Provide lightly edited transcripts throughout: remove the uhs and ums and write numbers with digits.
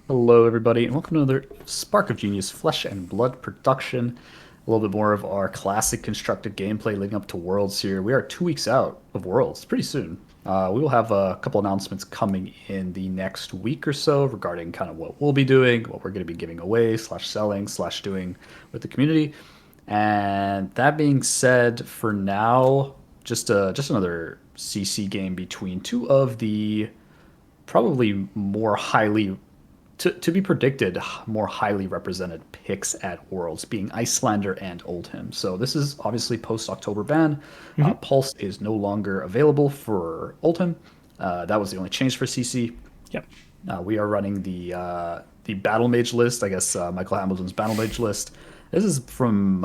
Hello, everybody, and welcome to another Spark of Genius Flesh and Blood production. A little bit more of our classic constructed gameplay leading up to Worlds here. We are 2 weeks out of Worlds, pretty soon. We will have a couple announcements coming in the next week or so regarding kind of what we'll be doing, what we're going to be giving away, slash selling, slash doing with the community. And that being said, for now, just another CC game between two of the probably more highly to be predicted, more highly represented picks at Worlds, being Iyslander and Oldhim. So this is obviously post October ban. Hmm. Pulse is no longer available for Oldhim. That was the only change for CC. Yep. We are running the Battle Mage list. I guess Michael Hamilton's Battle Mage list. This is from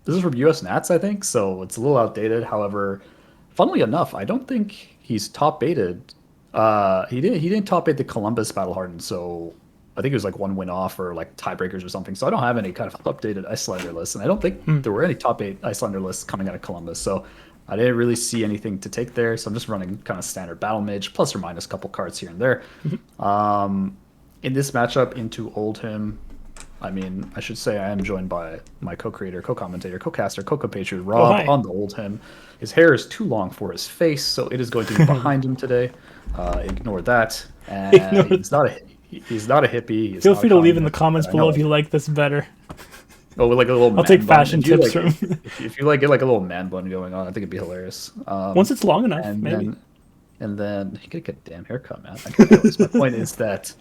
US Nats, I think. So it's a little outdated. However, funnily enough, I don't think he's top baited. He didn't top eight the Columbus Battle Hardened, so I think it was like one win off or like tiebreakers or something. So I don't have any kind of updated Iyslander lists, and I don't think Hmm. there were any top eight Iyslander lists coming out of Columbus. So I didn't really see anything to take there. So I'm just running kind of standard Battle Mage, plus or minus a couple cards here and there. In this matchup into Oldhim, I mean, I should say I am joined by my co-creator, co-commentator, co-caster, co-compatriot Oh, Rob hi. on the Oldhim. His hair is too long for his face, so it is going to be behind him today. Ignore that. Ignore He's not a hippie. He's Feel not a free to leave in the communist. comments I below if know. you like this better. Oh, with like a little I'll take man bun. fashion tips from If you like get like a little man bun going on, I think it'd be hilarious. once it's long enough, And maybe. then you gotta get a damn haircut, man. I gotta go. So my point is that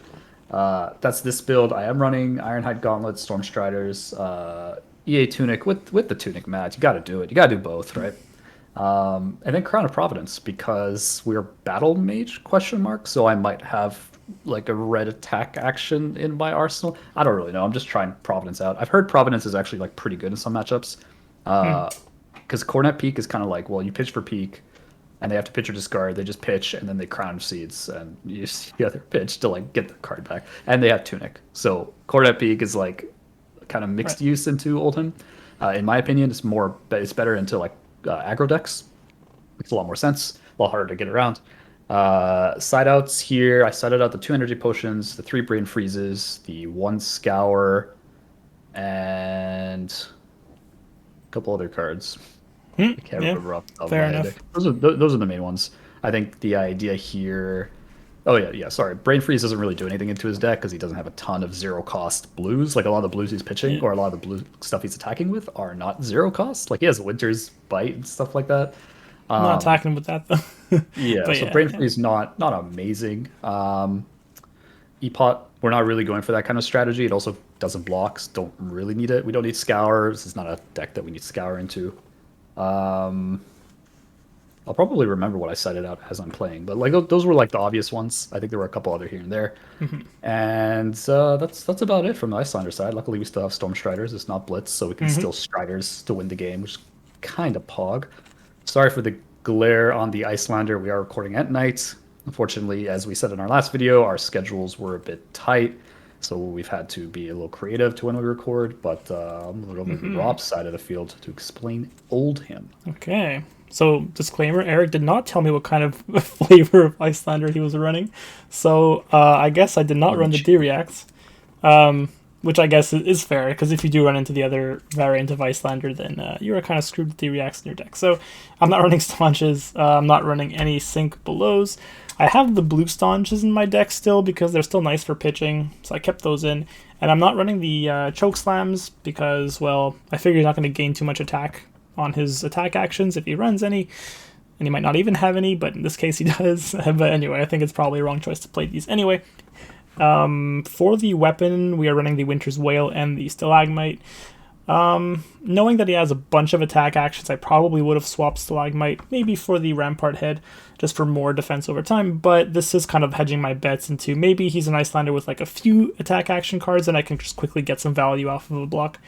that's this build. I am running Ironhide Gauntlet, Stormstriders, EA Tunic with the Tunic mat. You got to do it. You got to do both, right? And then Crown of Providence because we're Battle Mage question mark. So I might have like a red attack action in my arsenal. I don't really know. I'm just trying Providence out. I've heard Providence is actually like pretty good in some matchups. Hmm. Because Cornet Peak is kind of like, well, you pitch for Peak, and they have to pitch or discard. They just pitch, and then they crown seeds, and you use the other pitch to like get the card back. And they have Tunic, so Cornet Peak is like kind of Right. mixed use into Oldhim. In my opinion, it's better into like aggro decks. Makes a lot more sense. A lot harder to get around. Side outs here. I sided out the 2 energy potions, the 3 brain freezes, the 1 scour, and a couple other cards. Hmm. I can't Yeah. remember off the top of Fair my head. enough. Those are the main ones. I think the idea here. Oh yeah. Sorry, Brain Freeze doesn't really do anything into his deck because he doesn't have a ton of zero cost blues. Like a lot of the blues he's pitching, Yeah. or a lot of the blue stuff he's attacking with, are not zero cost. Like he has Winter's Bite and stuff like that. I'm not attacking with that though. Yeah, But so yeah, Brain yeah. Freeze not amazing. Epot, we're not really going for that kind of strategy. It also doesn't blocks. Don't really need it. We don't need Scour. This is not a deck that we need Scour into. Um, I'll probably remember what I cited out as I'm playing, but like those were like the obvious ones. I think there were a couple other here and there, Mhm. and that's about it from the Iyslander side. Luckily, we still have Storm Striders. It's not Blitz, so we can Mhm. still Striders to win the game, which is kind of pog. Sorry for the glare on the Iyslander. We are recording at night. Unfortunately, as we said in our last video, our schedules were a bit tight, so we've had to be a little creative to when we record. But I'm going to go over to Mhm. Rob's side of the field to explain Oldhim. Okay. So disclaimer: Eric did not tell me what kind of flavor of Iyslander he was running, so I guess I did not run the D-Reacts. Which I guess is fair, because if you do run into the other variant of Iyslander, then you are kind of screwed with the reacts in your deck. So I'm not running staunches. I'm not running any sync belows. I have the blue staunches in my deck still because they're still nice for pitching, so I kept those in. And I'm not running the choke slams because, well, I figure he's not going to gain too much attack on his attack actions if he runs any, and he might not even have any, but in this case he does. But anyway, I think it's probably a wrong choice to play these anyway. For the weapon, we are running the Winter's Wail and the Stalagmite. Knowing that he has a bunch of attack actions, I probably would have swapped Stalagmite, maybe for the Rampart Head, just for more defense over time, but this is kind of hedging my bets into maybe he's an Iyslander with like a few attack action cards and I can just quickly get some value off of a block.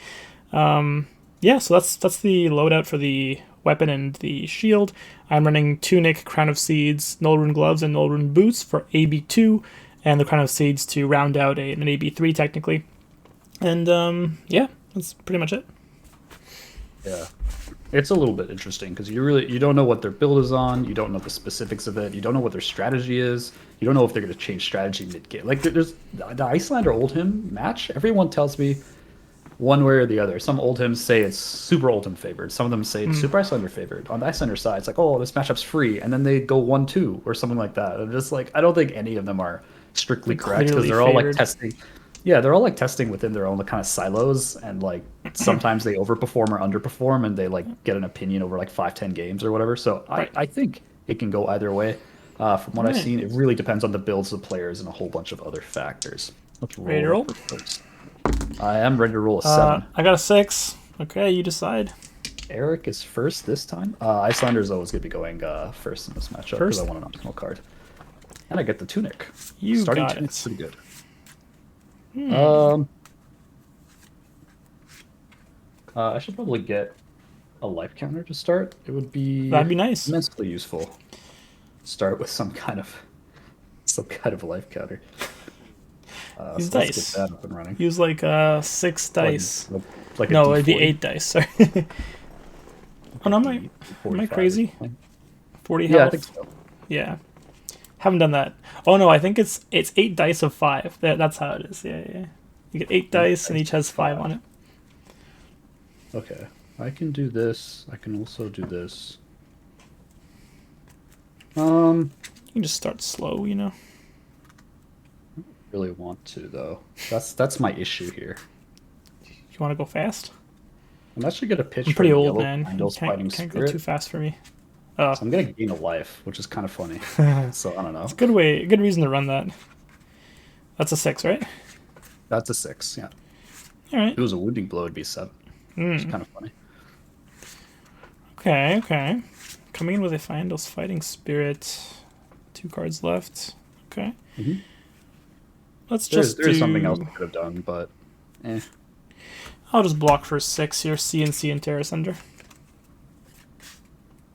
Yeah, so that's the loadout for the weapon and the shield. I'm running Tunic, Crown of Seeds, Null Rune Gloves, and Null Rune Boots for AB2, and the Crown of Seeds to round out an AB3 technically. And yeah, that's pretty much it. Yeah. It's a little bit interesting because you don't know what their build is on. You don't know the specifics of it. You don't know what their strategy is. You don't know if they're going to change strategy mid game. Like there's the Icelander Oldhim match. Everyone tells me one way or the other. Some Oldhims say it's super Oldhim favored. Some of them say it's super Icelander favored. On the Icelander side, it's like, oh, this matchup's free, and then they go 1-2 or something like that. I'm just like, I don't think any of them are strictly correct because Clearly they're all like favored. testing. Yeah, they're all like testing within their own kind of silos, and like sometimes they overperform or underperform, and they like get an opinion over like 5-10 games or whatever. So I, Right. I think it can go either way. From what I've Right. seen, it really depends on the builds of the players and a whole bunch of other factors. Let's Ready roll to roll? Ripper first. I am ready to roll a 7. I got a 6. Okay, you decide. Eric is first this time. Icelander is always going to be going first in this matchup because I First? want an optional card. And I get the Tunic. You Starting got Tunic's it. pretty good. Hmm. I should probably get a life counter to start. It would be That'd be nice. immensely useful. Start with some kind of life counter. Use So let's get dice. that up and running. Use like 6 Like, dice. like a No, it'd be D40. 8 dice. Sorry. Oh no, am I 45 or crazy? something. 40 Yeah, I health. think so. Yeah. Haven't done that. Oh no, I think it's 8 dice of 5. That's how it is. Yeah, yeah. You get 8 dice and Dice each has 5 5. on it. Okay, I can do this. I can also do this. You can just start slow, you know. Really want to though. That's my issue here. You want to go fast? I'm actually gonna pitch I'm pretty for old, Yellow man. You Candles Fighting can't go too Spirit. fast for me. Oh, So I'm gonna gain a life, which is kind of funny. it's So I don't know. a good reason to run that. That's a 6, right? That's a 6. Yeah. All right. If it was a wounding blow, it'd be 7. Which is kind of funny. Okay, okay. Coming in with a Findle's Fighting Spirit. 2 cards left. Okay. Mhm. Let's just There's do... something else I could have done, but I'll just block for 6 here. CNC and Terrace Under.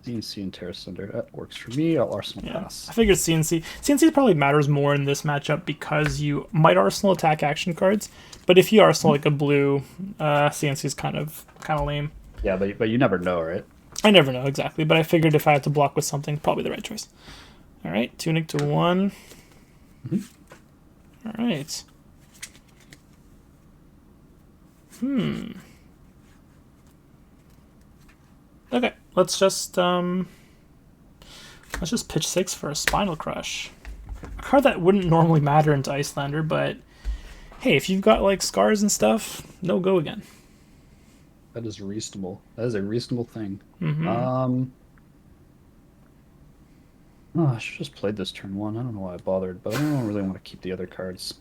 CNC and Terrace Thunder. That works for me. I'll Arsenal Yeah. pass. I figured CNC. CNC probably matters more in this matchup because you might Arsenal attack action cards, but if you Arsenal like a blue, CNC is kind of lame. Yeah, but you never know, right? I never know exactly, but I figured if I had to block with something, probably the right choice. All right, Tunic to 1. All right. Okay, let's just pitch 6 for a Spinal Crush. A card that wouldn't normally matter into Icelander, but hey, if you've got like scars and stuff, no go again. That is reasonable. That is a reasonable thing. Oh, I should just played this turn 1. I don't know why I bothered, but I don't really want to keep the other cards.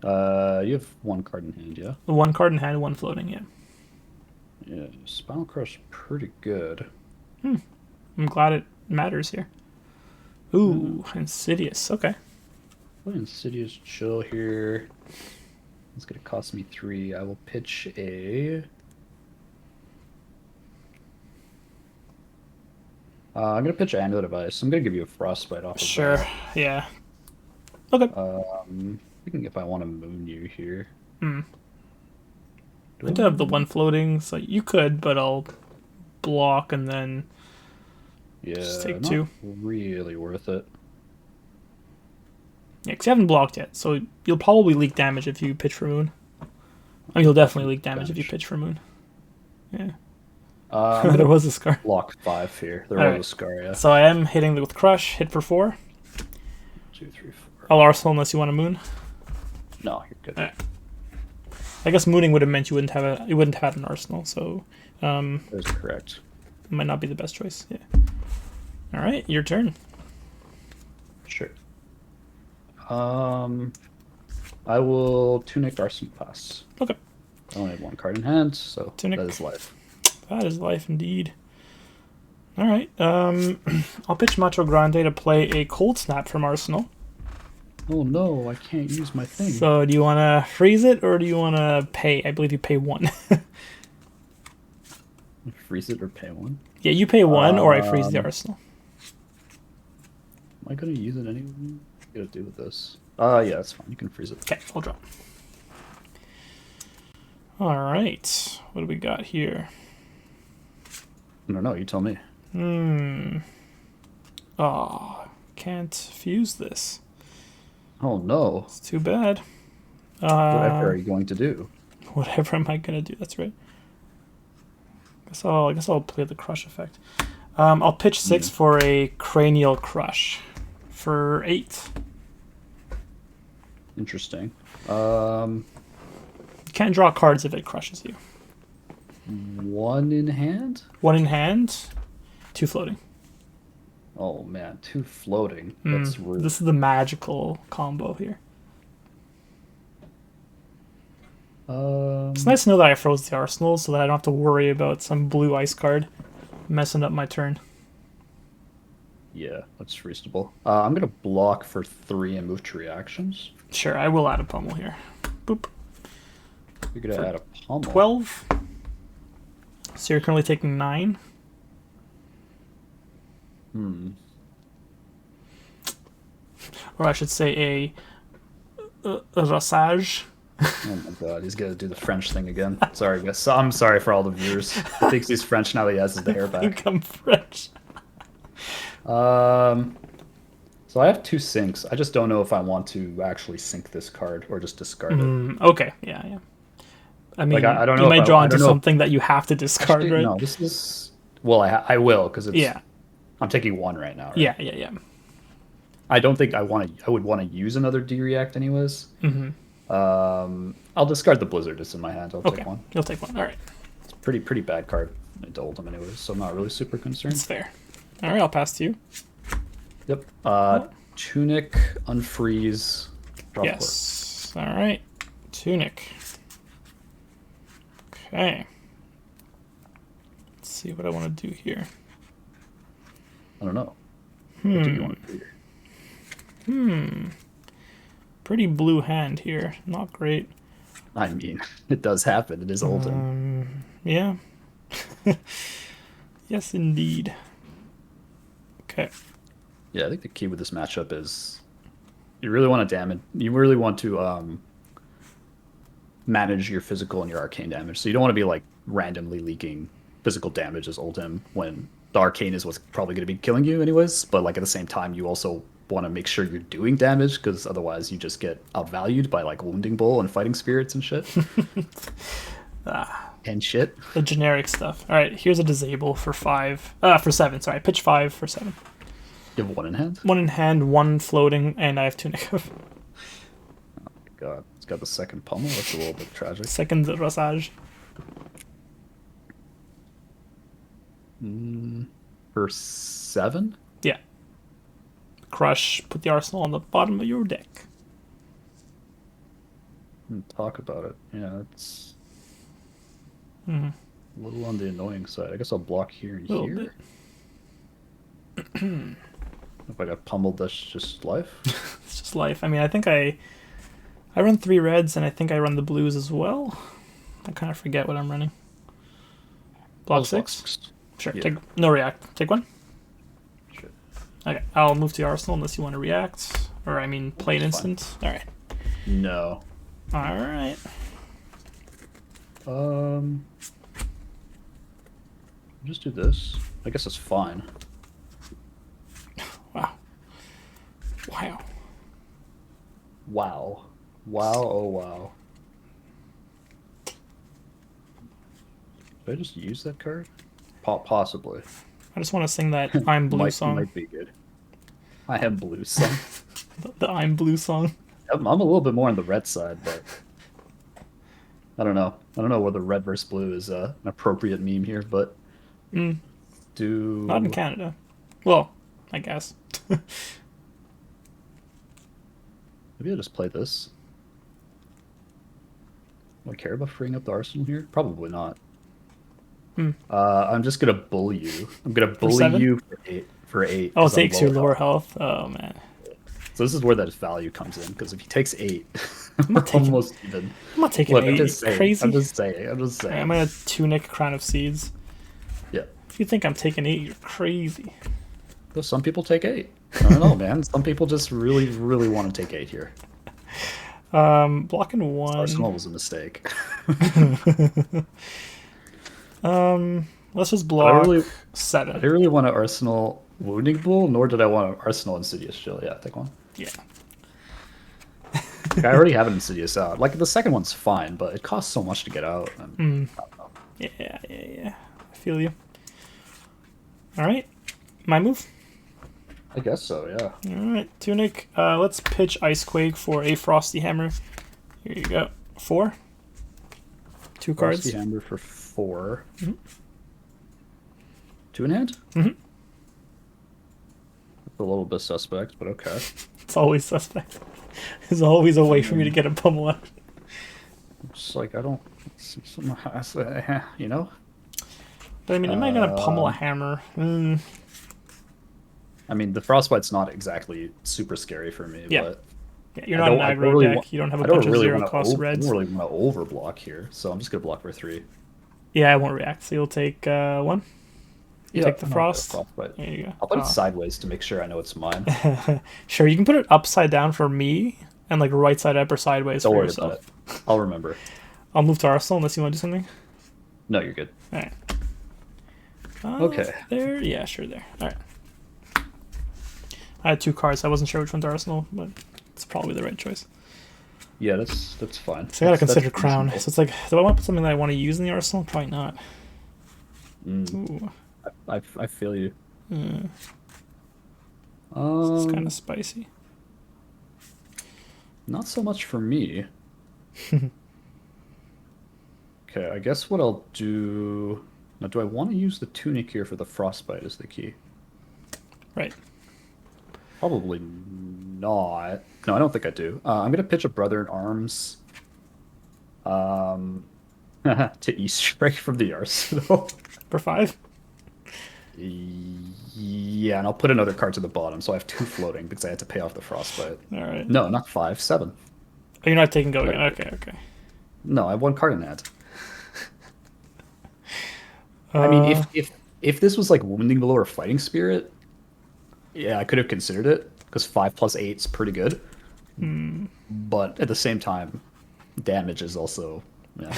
You have 1 card in hand, yeah? The 1 card in hand, 1 floating, yeah. Yeah, Spinal Crush pretty good. I'm glad it matters here. Ooh, Insidious. Okay. Play Insidious chill here. It's gonna cost me 3. I will pitch a. I'm gonna pitch Amulet of Ice. I'm gonna give you a Frostbite off of Sure. that. Yeah. Okay. Thinking if I want to moon you here. I do have the 1 floating, so you could, but I'll block and then Yeah, just take not 2. really worth it. Yeah, because you haven't blocked yet, so you'll probably leak damage if you pitch for Moon. I mean, you'll definitely leak damage if you pitch for Moon. Yeah. I'm There gonna was a scar. block 5 here. There Alright. was a scar, yeah. So I am hitting with Crush, hit for 4. 2, 3, 4. I'll Arsenal unless you want to Moon. No, you're good. Alright. I guess mooning would have meant you wouldn't have had an Arsenal, so That is correct. it might not be the best choice. Yeah. All right, your turn. Sure. I will Tunic Arsenal pass. Okay. I only have 1 card in hand, so Tunic. that is life. That is life indeed. All right. I'll pitch Macho Grande to play a Cold Snap from Arsenal. Oh no, I can't use my thing. So do you want to freeze it or do you want to pay? I believe you pay 1. Freeze it or pay 1? Yeah, you pay 1 or I freeze the Arsenal. Am I gonna use it anyway? What do you do with this? Yeah, that's fine. You can freeze it. Okay, I'll drop. All right. What do we got here? I don't know. You tell me. Oh, can't fuse this. Oh no. It's too bad. Whatever are you going to do? Whatever am I gonna do? That's right. I guess I'll play the crush effect. I'll pitch 6 for a cranial crush for 8. Interesting. You can't draw cards if it crushes you. 1 in hand? 1 in hand, 2 floating. Oh man, 2 floating. That's rude. This is the magical combo here. It's nice to know that I froze the arsenal so that I don't have to worry about some blue ice card messing up my turn. Yeah, that's reasonable. I'm gonna block for 3 and move to reactions. Sure, I will add a pummel here. Boop. You're gonna add a pummel. 12. So you're currently taking 9. Or I should say a rasage. Oh my god, he's gonna do the French thing again. Sorry, guys. I'm sorry for all the viewers. He thinks he's French now that he has his hair back. Become French. So I have 2 sinks. I just don't know if I want to actually sink this card or just discard it. Okay, yeah. I mean, I don't know you if might draw into I don't know something that you have to discard, Actually, right? no, this is... Well, I will, because it's... Yeah. I'm taking 1 right now, right? Yeah. I don't think I would want to use another D-React anyways. I'll discard the Blizzard. It's in my hand. I'll take 1. You'll take 1. All right. It's a pretty bad card into Oldhim anyways, so I'm not really super concerned. It's fair. All right, I'll pass to you. Yep. Tunic, unfreeze, drop Yes. All right. Tunic. Okay. Let's see what I want to do here. I don't know. What do you want to do here? Pretty blue hand here. Not great. I mean, it does happen. It is Oldhim. Yeah. Yes, indeed. Okay. Yeah, I think the key with this matchup is you really want to damage. You really want to manage your physical and your arcane damage. So you don't want to be like randomly leaking physical damage as Oldhim when the arcane is what's probably going to be killing you anyways. But like at the same time, you also want to make sure you're doing damage because otherwise you just get outvalued by like wounding bull and fighting spirits and shit. And shit. The generic stuff. All right, here's a disable for 5. For 7. Sorry, pitch 5 for 7. You have 1 in hand? 1 in hand, 1 floating, and I have Tunic. Oh my god, it's got the second pummel. That's a little bit tragic. Second Rasage. For 7? Yeah. Crush. Put the arsenal on the bottom of your deck. Talk about it. Yeah, it's a little on the annoying side. I guess I'll block here and here. If I got pummeled, that's just life. It's just life. I mean, I think I run 3 reds, and I think I run the blues as well. I kind of forget what I'm running. Block 6? Sure. Yeah. Take no react. Take 1? Sure. Okay. I'll move to the arsenal unless you want to react. Or, I mean, play an instant. All right. No. All right. Just do this. I guess it's fine. Wow. Wow. Wow. Wow, oh wow. Did I just use that card? Possibly. I just want to sing that I'm Blue song. Might be good. I am blue song. The I'm Blue song. I'm a little bit more on the red side, but I don't know. I don't know whether red versus blue is an appropriate meme here, but Not in Canada. Well, I guess. Maybe I'll just play this. Do I care about freeing up the arsenal here? Probably not. I'm just gonna bully you. I'm gonna bully 7? you for 8. Oh, it 'cause I'm takes your low lower health. health. Oh, man. So this is where that value comes in, because if he takes 8, I'm not taking, almost even. I'm not taking Look, 8. I'm You're just saying. crazy. I'm just saying. I'm going to Tunic Crown of Seeds. Yeah. If you think I'm taking 8, you're crazy. Though some people take 8. I don't know, man. Some people just really, really want to take 8 here. Blocking 1. Arsenal was a mistake. Let's just But I block really, I 7. didn't really want to Arsenal Wounding Bull, nor did I want to Arsenal Insidious Chill. Yeah, take one. Yeah. Like, I already have an Insidious out. Like, the second one's fine, but it costs so much to get out. And, I don't know. Yeah. I feel you. All right, my move. I guess so, yeah. All right, Tunic. Let's pitch Icequake for a Frosty Hammer. Here you go. 4. 2 cards. Frosty Hammer for 4. Mm-hmm. 2 in hand? Mm-hmm. A little bit suspect, but okay. It's always suspect. There's always a way for me to get a pummel out. It's like, I don't... You know? But I mean, am I gonna pummel a hammer? I mean, the Frostbite's not exactly super scary for me, Yeah. but... Yeah, you're not an aggro deck. You don't have a bunch of 0-cost reds. I don't really want to overblock here, so I'm just going to block for 3. Yeah, I won't react. So you'll take 1. You take the Frost. Frostbite. There you go. I'll put it sideways to make sure I know it's mine. Sure, you can put it upside down for me, and like right side up or sideways Don't for worry yourself. about it. I'll remember. I'll move to Arsenal unless you want to do something. No, you're good. All right. Okay. There? Yeah, sure, there. All right. I had 2 cards. I wasn't sure which one's Arsenal, but it's probably the right choice. Yeah, that's fine. So I gotta consider that's Crown. reasonable. So it's like, do I want to put something that I want to use in the Arsenal? Probably not. Ooh. I feel you. This is kind of spicy. Not so much for me. Okay, I guess what I'll do... Now, do I want to use the Tunic here for the Frostbite is the key? Right. Probably not. No, I don't think I do. I'm going to pitch a Brother in Arms to Eaststrike from the Arsenal. For 5? Yeah, and I'll put another card to the bottom, so I have 2 floating because I had to pay off the Frostbite. All right. No, not 5, 7. Oh, you're not taking go again. Okay. No, I have 1 card in hand. I mean, if this was like Wounding Blow or Fighting Spirit, yeah, I could have considered it because 5 plus 8 is pretty good. But at the same time, damage is also, yeah.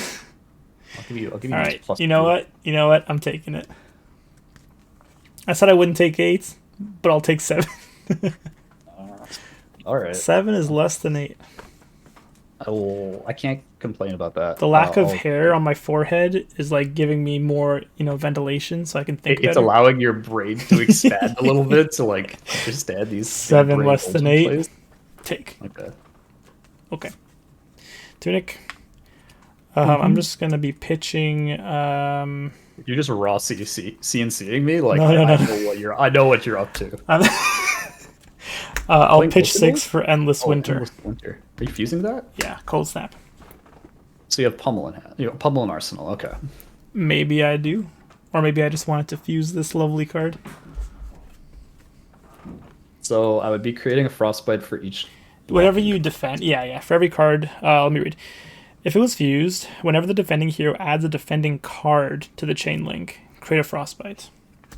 I'll give you All this right. plus You know 2. what? You know what? I'm taking it. I said I wouldn't take 8, but I'll take 7. All right. 7 is less than 8. I can't complain about that. The lack of hair on my forehead is like giving me more, ventilation, so I can think It's better. allowing your brain to expand a little bit to like understand these 7 big less brain than 8. plays. Take. Okay. Tunic. I'm just gonna be pitching. You're just raw CNCing me. Like No. I know what you're up to. I'll Playing pitch Pokemon? 6 for Endless Winter. Endless Winter. Are you fusing that? Yeah, Cold Snap. So you have Pummel in hand. You know, Pummel and Arsenal. Okay. Maybe I do, or maybe I just wanted to fuse this lovely card. So I would be creating a Frostbite for each. Whatever you defend, yeah. For every card, let me read. If it was fused, whenever the defending hero adds a defending card to the chain link, create a Frostbite.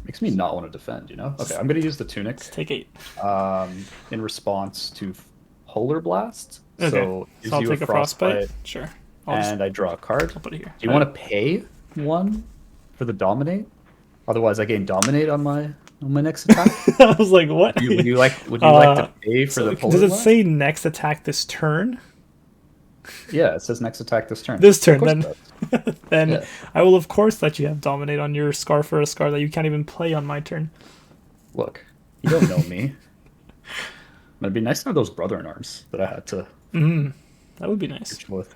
Makes me not want to defend, you know? Okay, I'm going to use the Tunic. Take 8. In response to Polar Blast. Okay. So So I'll take a Frostbite. Sure. And I draw a card. I'll put it here. Do you want to pay 1 for the Dominate? Otherwise, I gain Dominate on my next attack. I was like, what? Would you like to pay for the Polar Does it Blast? say next attack this turn? Yeah, it says next attack this turn. This turn, Of course then. it does. Then Yeah. I will, of course, let you have Dominate on your Scar for a Scar that you can't even play on my turn. Look, you don't know me. It'd be nice to have those Brother in Arms that I had to That would be nice. pitch with.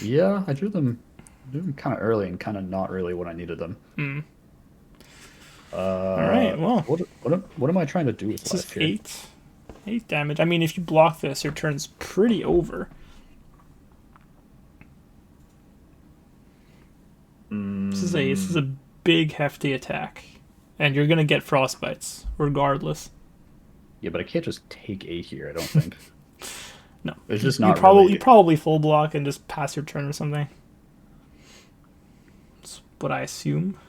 Yeah, I drew them kind of early and kind of not really when I needed them. All right, well. What am I trying to do with This life is here? 8. 8 damage. I mean, if you block this, your turn's pretty over. This is a big, hefty attack. And you're going to get Frostbites, regardless. Yeah, but I can't just take A here, I don't think. No. It's just You not probably full block and just pass your turn or something. That's what I assume.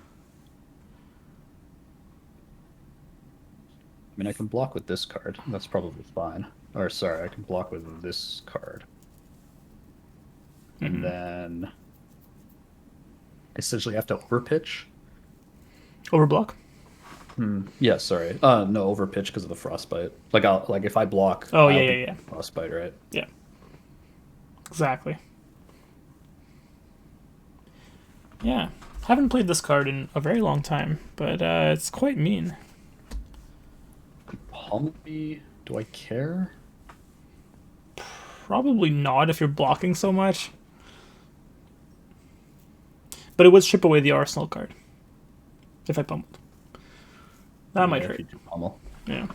I mean, I can block with this card. That's probably fine. Or, sorry, I can block with this card. And then... essentially have to overpitch. Overblock. Yeah, sorry. No, overpitch because of the frostbite. Like if I block, Oh yeah, I'll yeah, be yeah, frostbite, right? yeah. Exactly. Yeah. Haven't played this card in a very long time, but it's quite mean. Pummel me? Do I care? Probably not if you're blocking so much. But it would strip away the Arsenal card if I pummeled. That Yeah, might if hurt. you do pummel. Yeah.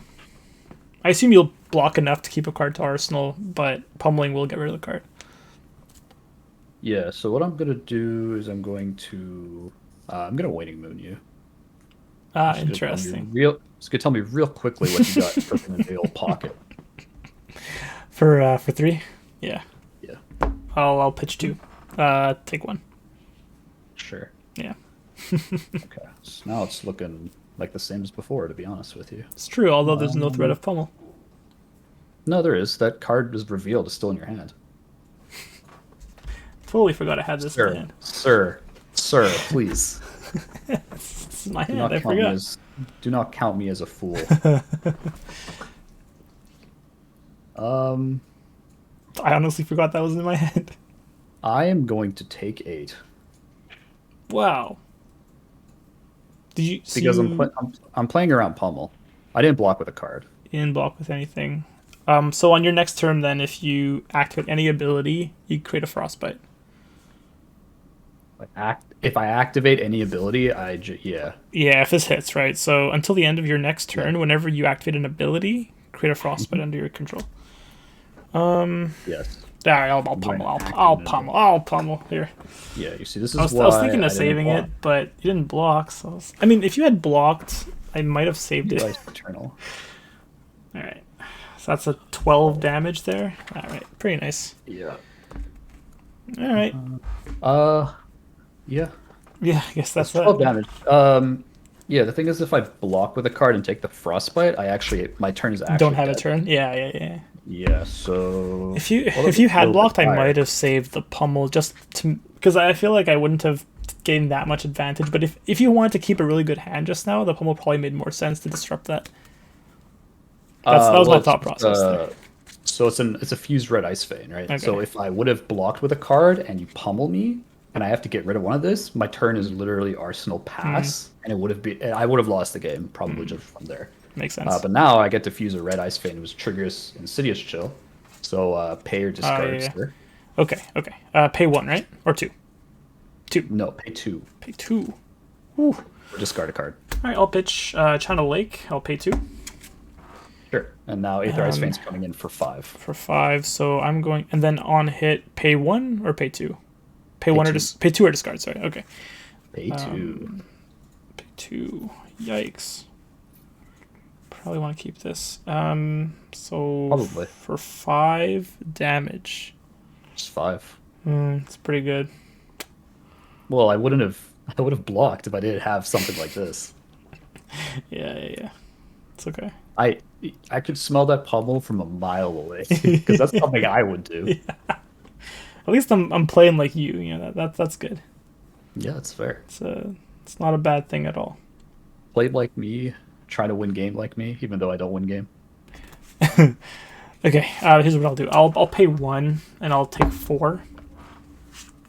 I assume you'll block enough to keep a card to Arsenal, but pummeling will get rid of the card. Yeah, so what I'm gonna do is I'm gonna Waning Moon you. Ah, Just gonna tell me interesting. just gonna tell me real quickly what you got cooking in the old pocket. For 3? Yeah. Yeah, I'll pitch 2. Take 1. sure. Yeah. Okay, so now it's looking like the same as before, to be honest with you. It's true, although there's no threat Um, of pummel. no, there is. That card is revealed. It's still in your hand. Totally forgot I had this in the Sir, hand. sir, please. This is my Do hand, not I count me forgot. as do not count me as a fool. Um, I honestly forgot that was in my hand. I am going to take 8 Wow. Did you see because you I'm playing around pummel. I didn't block with a card. didn't block with anything? So on your next turn, then, if you activate any ability, you create a frostbite. If I activate any ability, yeah. Yeah, if this hits, right? So until the end of your next turn, Yeah. whenever you activate an ability, create a frostbite under your control. Yes. There, I'll I'm going pummel. to I'll activate pummel. I'll pummel. Here. Yeah, you see, this I is was, I was why thinking I of didn't saving block. it, but you didn't block. So I mean, if you had blocked, I might have saved it. Device Eternal. All right. So that's a 12 damage there. All right. Pretty nice. Yeah. All right. Yeah. Yeah, I guess That's that's 12 that. damage. Yeah, the thing is, if I block with a card and take the frostbite, my turn is Don't actually have a dead. turn. Yeah, yeah, yeah. Yeah, so If you had little bit blocked, I higher. might have saved the pummel just to because I feel like I wouldn't have gained that much advantage. But if you wanted to keep a really good hand just now, the pummel probably made more sense to disrupt that. That was Well, my thought process there. so it's a fused red ice vein, right? So Okay, if I would have blocked with a card and you pummel me, and I have to get rid of one of this, my turn is literally Arsenal pass, and I would have lost the game probably just from there. makes sense. But now I get to fuse a red ice vein, which triggers Insidious Chill. So pay or discard, Yeah. sir. Okay, okay. Pay 1, right? Or 2? 2. No, pay 2 Pay 2. Ooh. or discard a card. All right, I'll pitch Channel Lake. I'll pay 2 Sure. And now Aether Ice Vein's coming in for 5. for 5. So I'm going, and then on hit, pay 1 or pay 2? Pay 1 or two. pay 2 or discard. Sorry. Okay. Pay 2. Pay 2. Yikes. Probably want to keep this. So Probably. for 5 damage. Just 5. It's pretty good. Well, I would have blocked if I didn't have something like this. Yeah, yeah, yeah. It's okay. I I could smell that pummel from a mile away because that's something I would do. At least I'm playing like you. You know that's good. Yeah, that's fair. It's not a bad thing at all. Played like me, try to win game like me, even though I don't win game. Okay, here's what I'll do. I'll pay 1 and I'll take 4.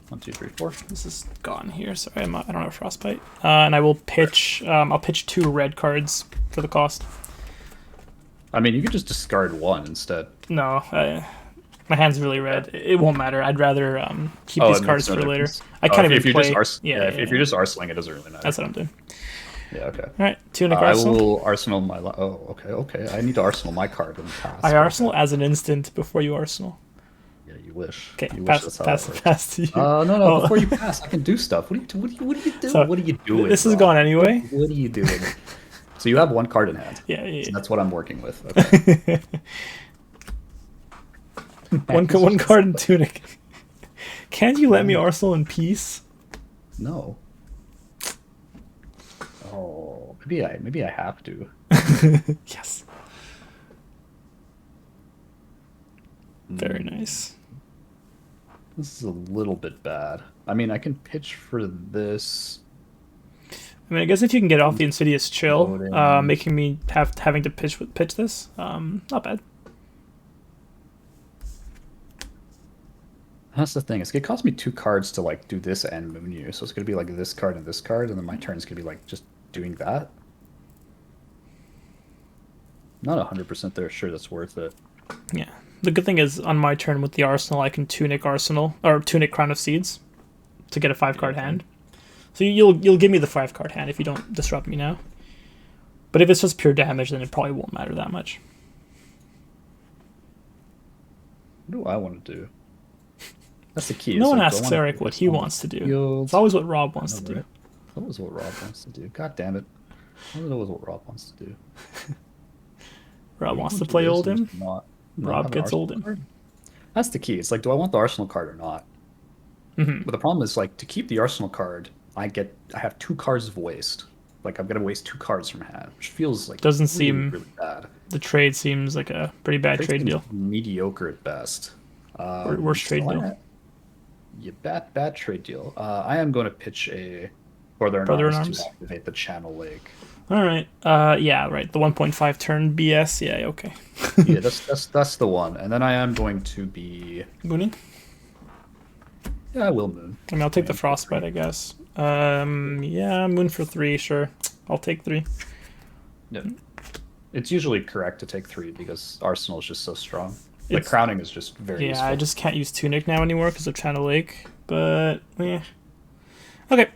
1, 2, 3, 4. This is gone here. Sorry, I don't have frostbite. And I will pitch. I'll pitch 2 red cards for the cost. I mean, you could just discard 1 instead. No, my hand's really red. It won't matter. I'd rather keep these it makes cards no for later. difference. I can't if even you're play. just if you're just arsenaling, it doesn't really matter. That's what I'm doing. Yeah, okay. All right, 2 Nick I Arsenal. will arsenal my. Oh, okay. I need to arsenal my card in the past. I Arsenal as an instant before you Arsenal. Yeah, you wish. Okay, You wish pass, that's how pass, that works. pass to you. No. Oh. Before you pass, I can do stuff. What are you doing? So, what are you doing? This is Rob? gone anyway. What are you doing? So you have 1 card in hand. Yeah, yeah, So yeah. that's what I'm working with. Okay. One card in Tunic. Can't you let me Arsenal in peace? No. Oh, maybe I have to. Yes. Very nice. This is a little bit bad. I mean, I can pitch for this. I mean, I guess if you can get off the Insidious chill, Loading. making me having to pitch this, not bad. That's the thing. It's gonna cost me 2 cards to like do this and Moon You. So it's gonna be like this card and this card, and then my turn is gonna be like just doing that. Not 100% there. Sure, that's worth it. Yeah. The good thing is, on my turn with the Arsenal, I can Tunic Arsenal or Tunic Crown of Seeds to get a 5-card hand. So you'll give me the 5-card hand if you don't disrupt me now. But if it's just pure damage, then it probably won't matter that much. What do I want to do? That's the key. No one like, asks Eric what he wants to do. Fields. It's always what Rob wants to do. That was what Rob wants to do. God damn it. I don't know what Rob wants to do. Rob wants to play Oldhim. Rob have an gets Arsenal Oldhim. card? That's the key. It's like, do I want the Arsenal card or not? But the problem is, like, to keep the Arsenal card, I have 2 cards of waste. Like, I'm gonna waste 2 cards from hand, which feels like Doesn't really, seem really bad. The trade seems like a pretty bad trade deal. Mediocre at best. Worst trade deal. Yeah, bad trade deal. I am going to pitch a Brother in Arms to activate the Channel Lake. All right. Yeah, right. The 1.5 turn BS. Yeah, okay. Yeah, that's the one. And then I am going to be Mooning? Yeah, I will Moon. I mean, I'll take the Frostbite, I guess. Yeah, Moon for 3, sure. I'll take 3. Yeah. It's usually correct to take 3 because Arsenal is just so strong. Like, crowning is just very useful. I just can't use Tunic now anymore because of Channel Lake. But, yeah. Okay.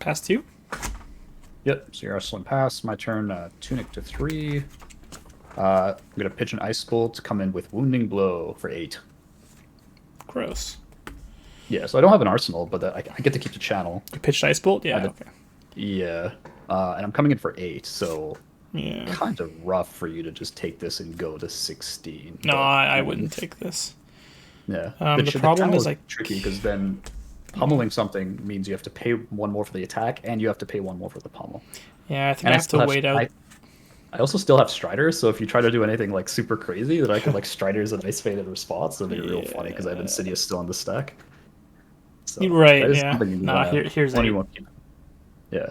Pass to you. Yep, so your Arsenal pass. My turn, Tunic to 3. I'm going to pitch an Ice Bolt to come in with Wounding Blow for 8. Gross. Yeah, so I don't have an Arsenal, but I get to keep the channel. You pitched Ice Bolt? Yeah, okay. Yeah, and I'm coming in for 8, so yeah, kind of rough for you to just take this and go to 16. No, I wouldn't take this. Yeah, the problem is like tricky because then pummeling something means you have to pay 1 more for the attack and you have to pay 1 more for the pummel. Yeah, I think I have to wait out. I also still have Striders, so if you try to do anything like super crazy, then I can like Striders and Ice Fade in response. It'll be real funny because I have Insidious still in the stack. So right, yeah. Here's that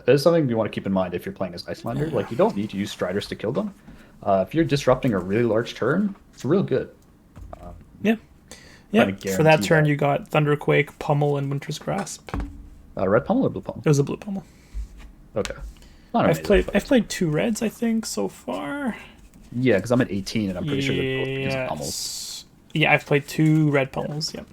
is something you want to keep in mind if you're playing as Iyslander. Like, you don't need to use Striders to kill them. If you're disrupting a really large turn, it's real good. Yeah. For that turn, you got Thunderquake, Pummel, and Winter's Grasp. Red Pummel or Blue Pummel? It was a Blue Pummel. Okay. I've played 2 reds, I think, so far. Yeah, because I'm at 18, and I'm pretty sure they're both pummels. Yeah, I've played 2 red pummels. Yep.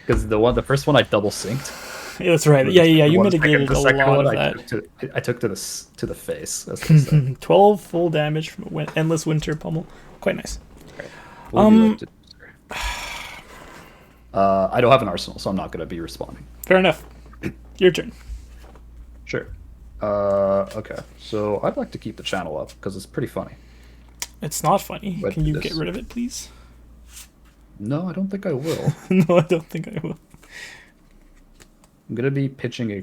Because the first one I double synced. Yeah, that's right. Yeah. You mitigated a lot of that. I took to the face. That's 12 full damage from Endless Winter Pummel. Quite nice. Right. I don't have an Arsenal, so I'm not going to be responding. Fair enough. Your turn. Sure. Okay. So I'd like to keep the channel up because it's pretty funny. It's not funny. Can you get rid of it, please? No, I don't think I will. No, I don't think I will. I'm going to be pitching a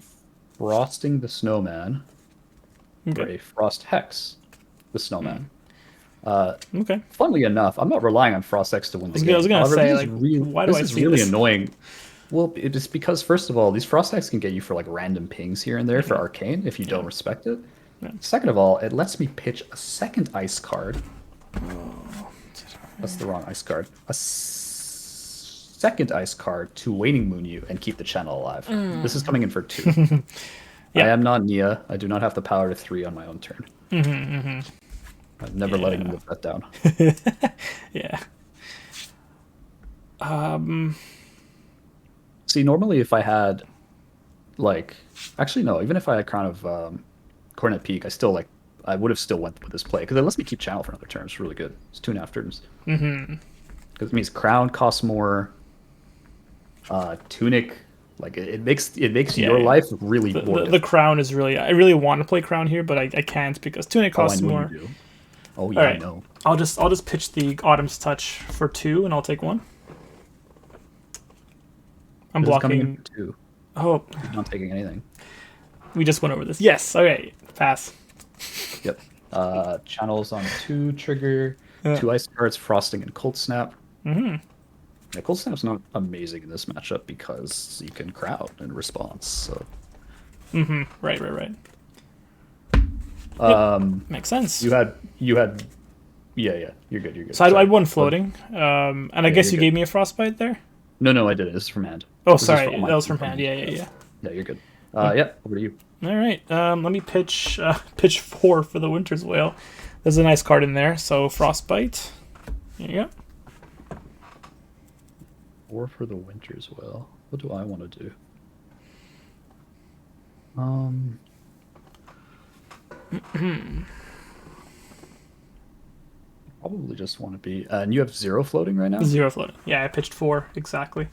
Frosting the Snowman or a Frost Hex the Snowman. Okay. Funnily enough, I'm not relying on Frost Hex to win the game. I was going to say, like, why do I see this? This is really annoying. Well, it's because, first of all, these Frost Hex can get you for like random pings here and there for Arcane if you don't respect it. Yeah. Second of all, it lets me pitch a second Ice card. That's the wrong Ice card. A second Ice card to Waning Moon you and keep the channel alive. This is coming in for 2. I am not Nia. I do not have the power to 3 on my own turn. I'm never letting him live that down. Yeah. See, normally if I had, like, actually no, even if I had Crown of Coronet Peak, I would have still went with this play because it lets me keep channel for another turn. It's really good. It's 2.5 turns. Because it means Crown costs more. Tunic, like it makes your life really boring. The Crown is really. I really want to play Crown here, but I can't because Tunic costs more. Oh yeah, I know. I'll just pitch the Autumn's Touch for 2, and I'll take 1. I'm blocking 2. Oh, I'm not taking anything. We just went over this. Yes. Okay. Pass. Yep. Channels on 2 trigger. 2 Ice cards, Frosting and Cold Snap. Yeah, Cold Snap's not amazing in this matchup because you can crowd in response. So. Right. Makes sense. You had yeah. You're good. You're good. So I Sorry. had one floating, and I guess you're you good. gave me a frostbite there. No, I didn't. This is from hand. Oh, This is sorry, from that was from hand. Yeah. Yeah, you're good. Yeah, over to you. All right. Let me pitch pitch 4 for the Winter's Whale. There's a nice card in there. So frostbite. There you go. Or for the Winter's Whale. What do I want to do? Probably just want to be. And you have 0 floating right now? 0 floating. Yeah, I pitched 4 exactly.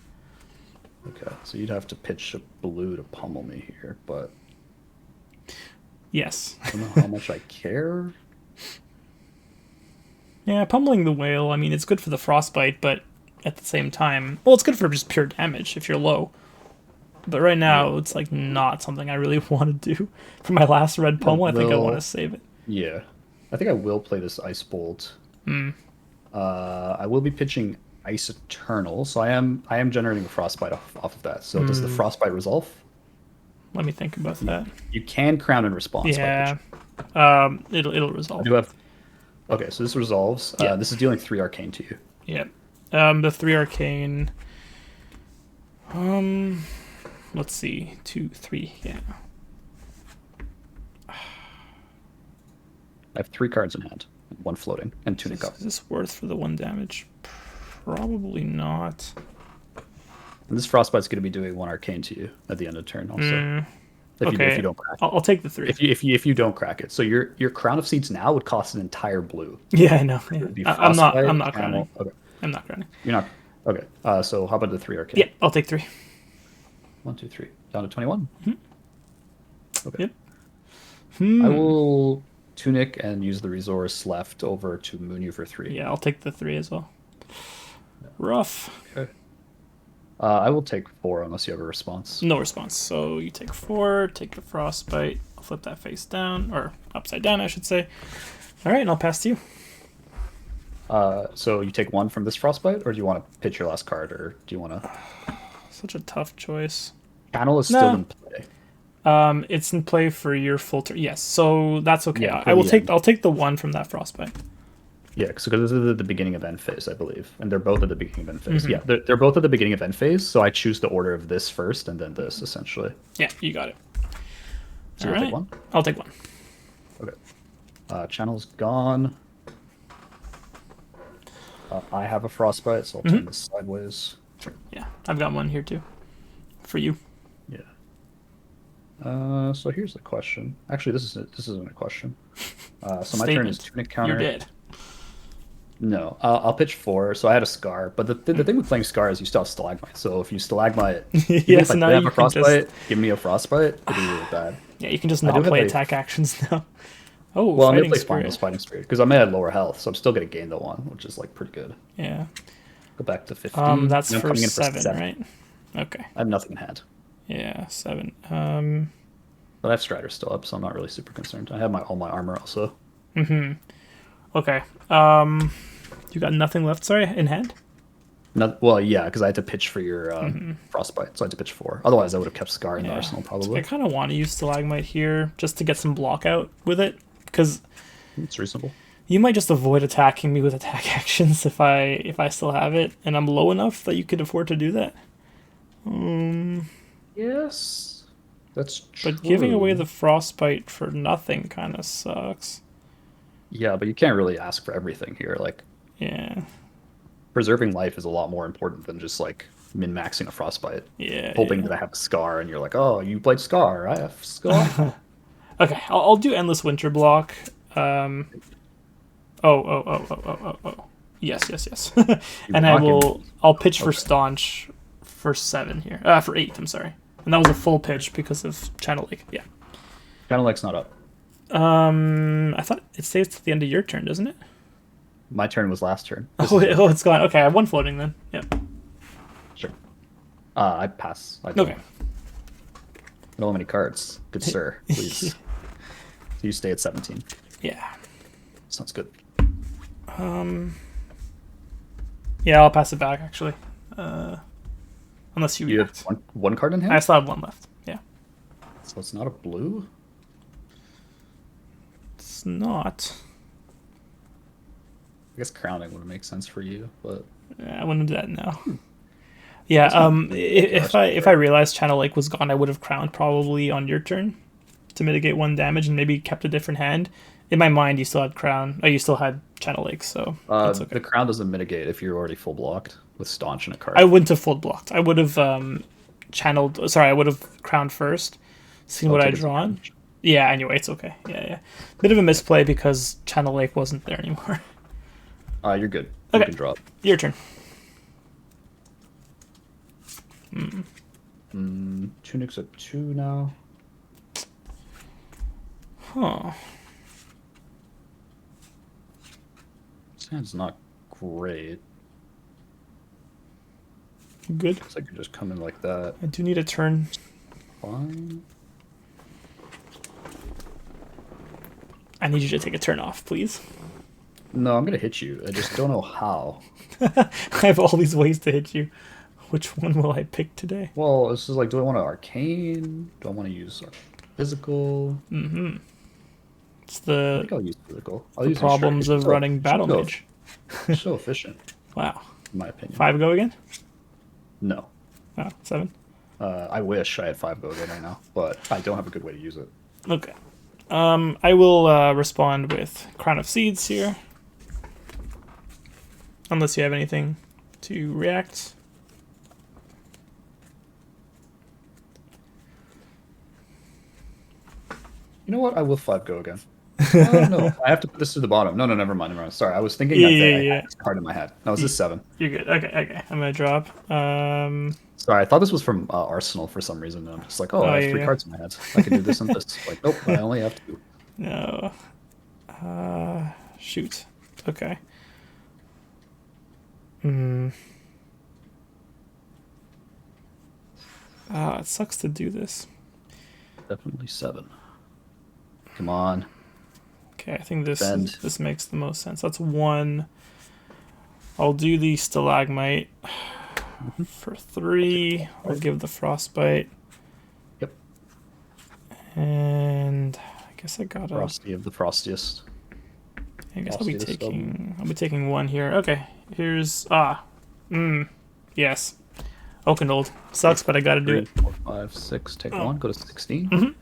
Okay, so you'd have to pitch a blue to pummel me here, but Yes. I don't know how much I care. Yeah, pummeling the whale. I mean, it's good for the frostbite, but at the same time, well, it's good for just pure damage if you're low. But right now, it's like not something I really want to do. For my last red pummel, I think I want to save it. Yeah, I think I will play this Ice Bolt. I will be pitching Ice Eternal, so I am generating a frostbite off of that. So does the frostbite resolve? Let me think about that. You can crown in response. Yeah, it'll resolve. I do have. Okay, so this resolves. Yeah. This is dealing 3 arcane to you. Yeah. The 3 arcane. Let's see, 2, 3. Yeah. I have 3 cards in hand, 1 floating, and Tunic up. Is this worth for the 1 damage? Probably not. And this frostbite's going to be doing 1 arcane to you at the end of turn. Also, if you don't crack it. I'll take the 3. If you don't crack it, so your crown of seeds now would cost an entire blue. Yeah, I know. Yeah. It'd be I'm not frostbite, crowning. Okay, I'm not crowning. you're not. Okay, so how about the 3 arcane? Yeah, I'll take 3. 1, 2, 3, down to 21. Okay. Yep. I will Tunic and use the resource left over to moon you for 3. Yeah, I'll take the 3 as well. Rough. Okay. I will take 4 unless you have a response. No response. So you take 4, take the frostbite. I'll flip that face down, or upside down, I should say. All right, and I'll pass to you. So you take 1 from this frostbite, or do you want to pitch your last card, or do you want to? Such a tough choice. Channel is still in play. It's in play for your filter. Yes, so that's okay. Yeah, I will take. I'll take the 1 from that frostbite. Yeah, because this is at the beginning of end phase, I believe, and they're both at the beginning of end phase. Yeah, they're both at the beginning of end phase. So I choose the order of this first, and then this essentially. Yeah, you got it. So you'll take 1. I'll take 1. Okay. Channel's gone. I have a frostbite, so I'll turn this sideways. Yeah, I've got 1 here too. For you. Yeah. So here's the question. Actually, this isn't a question. So my turn is Tunic counter. You're dead. No, I'll pitch 4. So I had a Scar, but the thing with playing Scar is you still have Stalagmite. So if you Stalagmite, yes, if I now have you a can frostbite, just... give me a frostbite. It'd be really bad. Yeah, you can just not play attack actions now. Oh, well, I'm gonna play Spirit. Fighting Spirit because I'm at lower health, so I'm still gonna gain the 1, which is like pretty good. Yeah. Go back to 15. That's I'm for coming in 7, right? Okay. I have nothing in hand. Yeah, 7. But I have Strider still up, so I'm not really super concerned. I have all my armor also. Okay. You got nothing left, sorry, in hand? Well, yeah, because I had to pitch for your frostbite, so I had to pitch 4. Otherwise, I would have kept Scar in the arsenal probably. I kind of want to use Stalagmite here just to get some block out with it, because it's reasonable. You might just avoid attacking me with attack actions if I still have it, and I'm low enough that you could afford to do that. Yes, that's true. But giving away the frostbite for nothing kind of sucks. Yeah, but you can't really ask for everything here. Like, yeah, preserving life is a lot more important than just like min-maxing a frostbite. Yeah, hoping that I have a Scar, and you're like, oh, you played Scar, I have Scar. Okay, I'll do Endless Winter block. Oh. Yes. And I'll pitch for Staunch for 7 here. For 8, I'm sorry. And that was a full pitch because of Channel Lake. Yeah. Channel Lake's not up. I thought it stays to the end of your turn, doesn't it? My turn was last turn. It's gone. Okay, I have 1 floating then. Yeah. Sure. I pass. Okay. I don't have any cards. Good sir, please. So you stay at 17. Yeah. Sounds good. Yeah, I'll pass it back actually. Unless you have one card in hand. I still have 1 left. Yeah. So it's not a blue. it's not. I guess crowning would make sense for you, but I wouldn't do that now. Yeah, if I Sure. realized Channel Lake was gone, I would have crowned probably on your turn to mitigate 1 damage and maybe kept a different hand. In my mind, you still had crown. Oh, you still had Channel Lake, so that's okay. The crown doesn't mitigate if you're already full blocked with staunch and a card. I wouldn't have full blocked. I would have channeled. Sorry, I would have crowned first, seen what I take it as drawn. damage. Yeah. Anyway, it's okay. Yeah. Bit of a misplay because Channel Lake wasn't there anymore. You're good. Okay. You can drop. Your turn. Tunic's at 2 now. Huh. This hand's not great. Good. Looks like you just come in like that. I do need a turn. Fine. I need you to take a turn off, please. No, I'm gonna hit you. I just don't know how. I have all these ways to hit you. Which one will I pick today? Well, this is like, do I want to arcane? Do I want to use physical? It's I the think I'll use physical. I'll use problems Instruct. of running Battle so, Mage. so efficient, Wow. in my opinion. 5 go again? No. Oh, 7. I wish I had 5 go again right now, but I don't have a good way to use it. Okay. I will respond with Crown of Seeds here. Unless you have anything to react. You know what? I will 5 go again. Oh, no, I have to put this to the bottom. No, never mind. Never mind. Sorry, I was thinking that I had this card in my head. No, it's this 7. You're good. Okay. I'm gonna drop. Sorry, I thought this was from Arsenal for some reason. I'm just like, oh, I have 3 cards in my head. I can do this and this. Like, nope, I only have 2. No. Shoot. Okay. It sucks to do this. Definitely 7. Come on. Okay, I think Bend. this makes the most sense. That's 1. I'll do the stalagmite for 3. I'll give the frostbite. Yep. And I guess I got Frosty of the frostiest. I guess I'll be taking 1 here. Okay, here's yes. Oakenold sucks, but I gotta do it. 4, 5, 6. Take 1. Go to 16.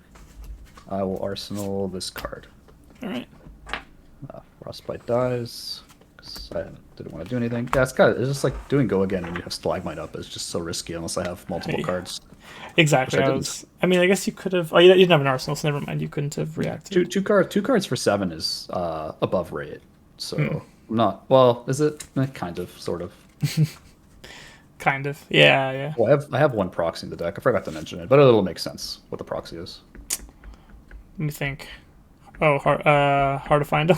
I will arsenal this card. All right. Frostbite dies. 'Cause I didn't want to do anything. Yeah, it's just like doing go again when you have stalagmite up. It's just so risky unless I have multiple cards. Exactly. I mean, I guess you could have. Oh, you didn't have an arsenal, so never mind. You couldn't have reacted. Two cards for 7 is above rate. So I'm not. Well, is it? Kind of, sort of. Kind of. Yeah. Well, I have 1 proxy in the deck. I forgot to mention it, but it'll make sense what the proxy is. Let me think. Oh, hard to find.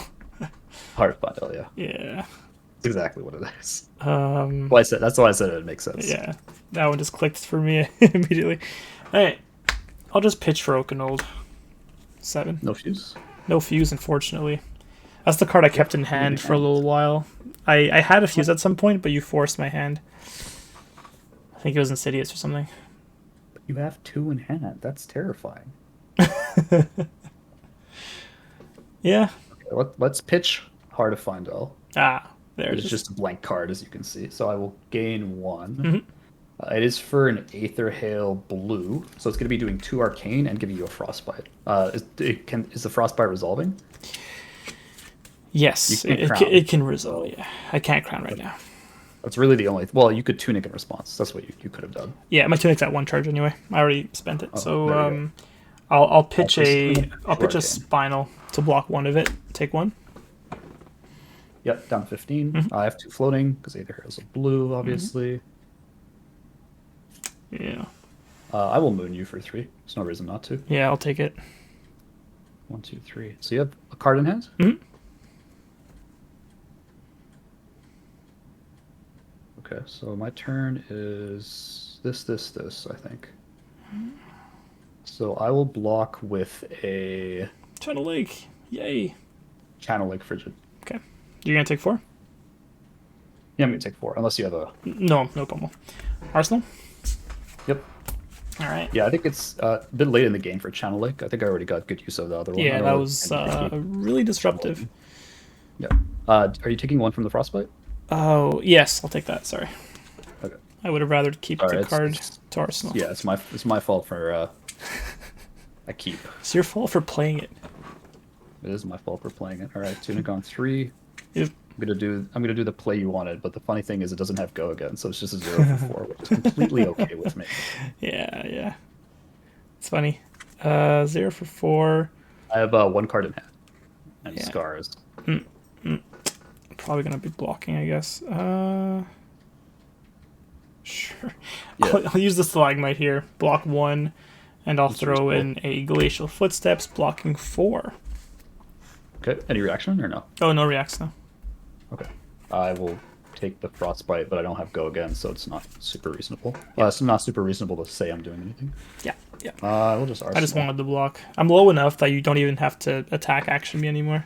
Hard to find out, yeah. Yeah. That's exactly what it is. Well, That's why I said it makes sense. Yeah, that one just clicked for me immediately. All right, I'll just pitch for Oakenold. 7. No fuse. No fuse, unfortunately. That's the card I kept in hand for a little while. I had a fuse at some point, but you forced my hand. I think it was Insidious or something. But you have 2 in hand. That's terrifying. Yeah. Okay, let's pitch Heart of Findel. There it is. It's just a blank card, as you can see. So I will gain 1. It is for an Aether Hail blue, so it's going to be doing 2 arcane and giving you a frostbite. Is the frostbite resolving? Yes, it can resolve. Yeah, I can't crown right now. That's really the only. Well, you could tunic in response. That's what you could have done. Yeah, my tunic's at 1 charge anyway. I already spent it. So I'll pitch a spinal to block 1 of it. Take 1. Yep, down 15. I have 2 floating because Aether Hail's a blue, obviously. Yeah. I will moon you for 3. There's no reason not to. Yeah, I'll take it. 1, 2, 3. So you have a card in hand? Okay, so my turn is this, I think. So I will block with a Channel Lake. Yay. Channel Lake Frigid. Okay. You're going to take 4? Yeah, I'm going to take 4, unless you have a... No pummel. Arsenal? Yep. All right. Yeah, I think it's a bit late in the game for Channel Link. I think I already got good use of the other one. I Yeah, don't that really was think I keep really disruptive. Oldhim. Yeah. Are you taking one from the Frostbite? Oh, yes, I'll take that. Sorry. Okay. I would have rather keep the Sorry, card to Arsenal. yeah, it's my fault for I keep. It's your fault for playing it. It is my fault for playing it. All right, Tunic on 3. Yep. I'm gonna do the play you wanted, but the funny thing is it doesn't have go again, so it's just a 0 for 4, which is completely okay with me. Yeah, yeah. It's funny. 0 for 4. I have one card in hand and Yeah. scars. Probably gonna be blocking, I guess. Sure. Yeah. I'll use the stalagmite here. Block 1, and I'll That's throw reasonable. in a glacial footsteps, blocking 4. Okay. Any reaction or no? Oh, no reacts now. Okay. I will take the frostbite, but I don't have go again, so it's not super reasonable. It's not super reasonable to say I'm doing anything. Yeah, yeah. We'll just I just arsenal. wanted to block. I'm low enough that you don't even have to attack action me anymore.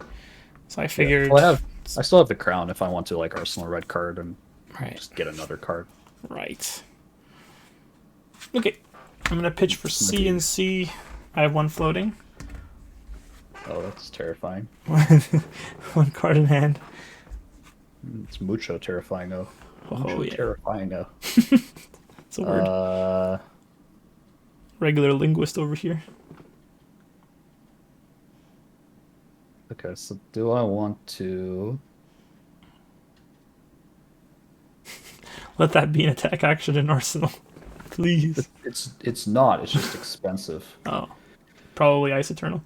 So I figured. Well, I still have the crown if I want to like arsenal a red card and Right. just get another card. Right. Okay. I'm gonna pitch for It's gonna C be- and C. I have one floating. Oh, that's terrifying. One card in hand. It's mucho terrifying. Oh, Oh yeah. terrifying. Oh. It's a word. Regular linguist over here. Okay, so do I want to? Let that be an attack action in Arsenal. Please. It's not. It's just expensive. Oh. Probably Ice Eternal.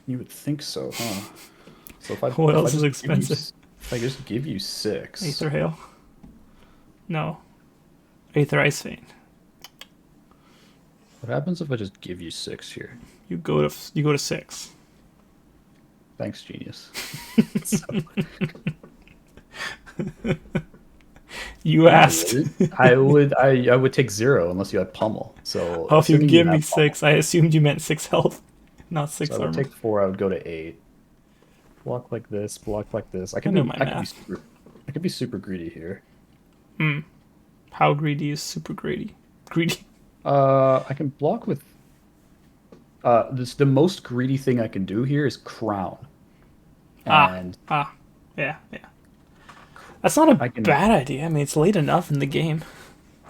You would think so, huh? So if I What if I else is just give you expensive? if I just give you 6. Aether Hail? No. Aether Ice Vein. What happens if I just give you 6 here? You go to 6. Thanks, genius. You asked. I would take 0 unless you had pummel. So Oh, if you assuming give me have pummel, 6, I assumed you meant 6 health, not 6 so I would armor. take 4. I would go to 8. Block like this. Block like this. I know my math. I could be super greedy here. How greedy is super greedy? Greedy. I can block with. The most greedy thing I can do here is crown. And Yeah, yeah. That's not a I can- bad idea. I mean, it's late enough in the game.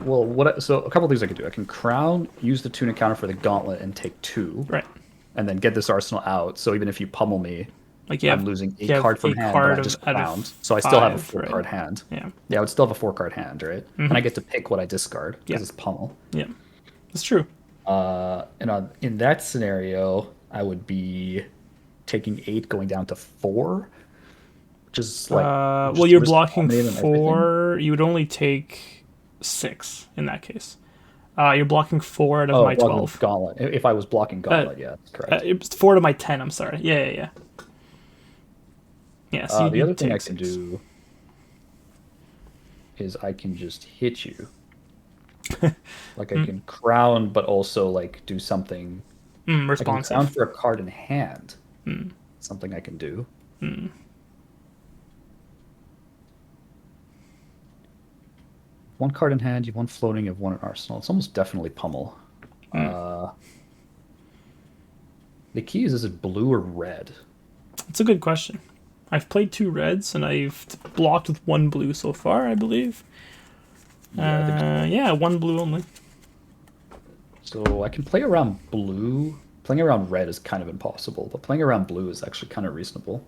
well, so a couple things I can do. I can crown, use the tunic counter for the gauntlet, and take 2, Right. and then get this arsenal out. So even if you pummel me, Like you I'm have, losing you 8 have card from a hand, card but I just out of crowned. So I still have a 5, 4 right? card hand. Yeah. Yeah, I would still have a 4 card hand, right? And I get to pick what I discard because Yeah. it's pummel. Yeah. That's true. In that scenario, I would be taking 8, going down to 4, which is like. Well, just you're risk blocking dominating everything. 4. You would only take 6 in that case. You're blocking 4 out of Oh, my blocking 12. gauntlet. If I was blocking gauntlet, yeah, that's correct. It's 4 to my 10. I'm sorry. Yeah. Yeah. So The you other thing I take can 6. do is I can just hit you. Like I can crown, but also like do something. I can Responsive. crown for a card in hand. Something I can do. One card in hand, you have one floating, you have one in arsenal. It's almost definitely pummel. The key is it blue or red? It's a good question. I've played 2 reds and I've blocked with 1 blue so far, I believe. Yeah, I think so. Yeah, 1 blue only. So I can play around blue. Playing around red is kind of impossible, but playing around blue is actually kind of reasonable.